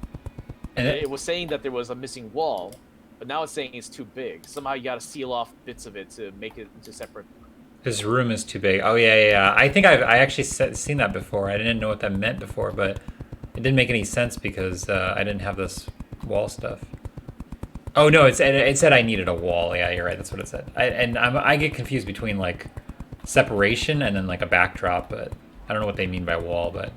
And It was saying that there was a missing wall, but now it's saying it's too big. Somehow you got to seal off bits of it to make it into separate. this room is too big. Oh yeah. I think I actually seen that before. I didn't know what that meant before, but it didn't make any sense because I didn't have this wall stuff. Oh no, it said I needed a wall. Yeah, you're right. That's what it said. I get confused between like separation and then like a backdrop, but I don't know what they mean by wall. But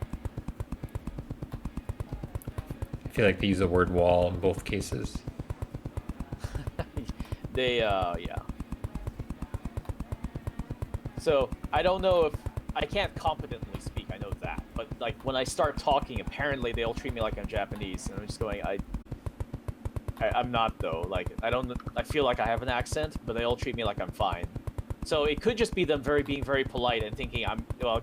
I feel like they use the word wall in both cases. They yeah. So I don't know if I can't competently speak. I know that, but like when I start talking, apparently they all treat me like I'm Japanese, and I'm just going, I'm not though. Like I don't. I feel like I have an accent, but they all treat me like I'm fine. So it could just be them being very polite and thinking I'm well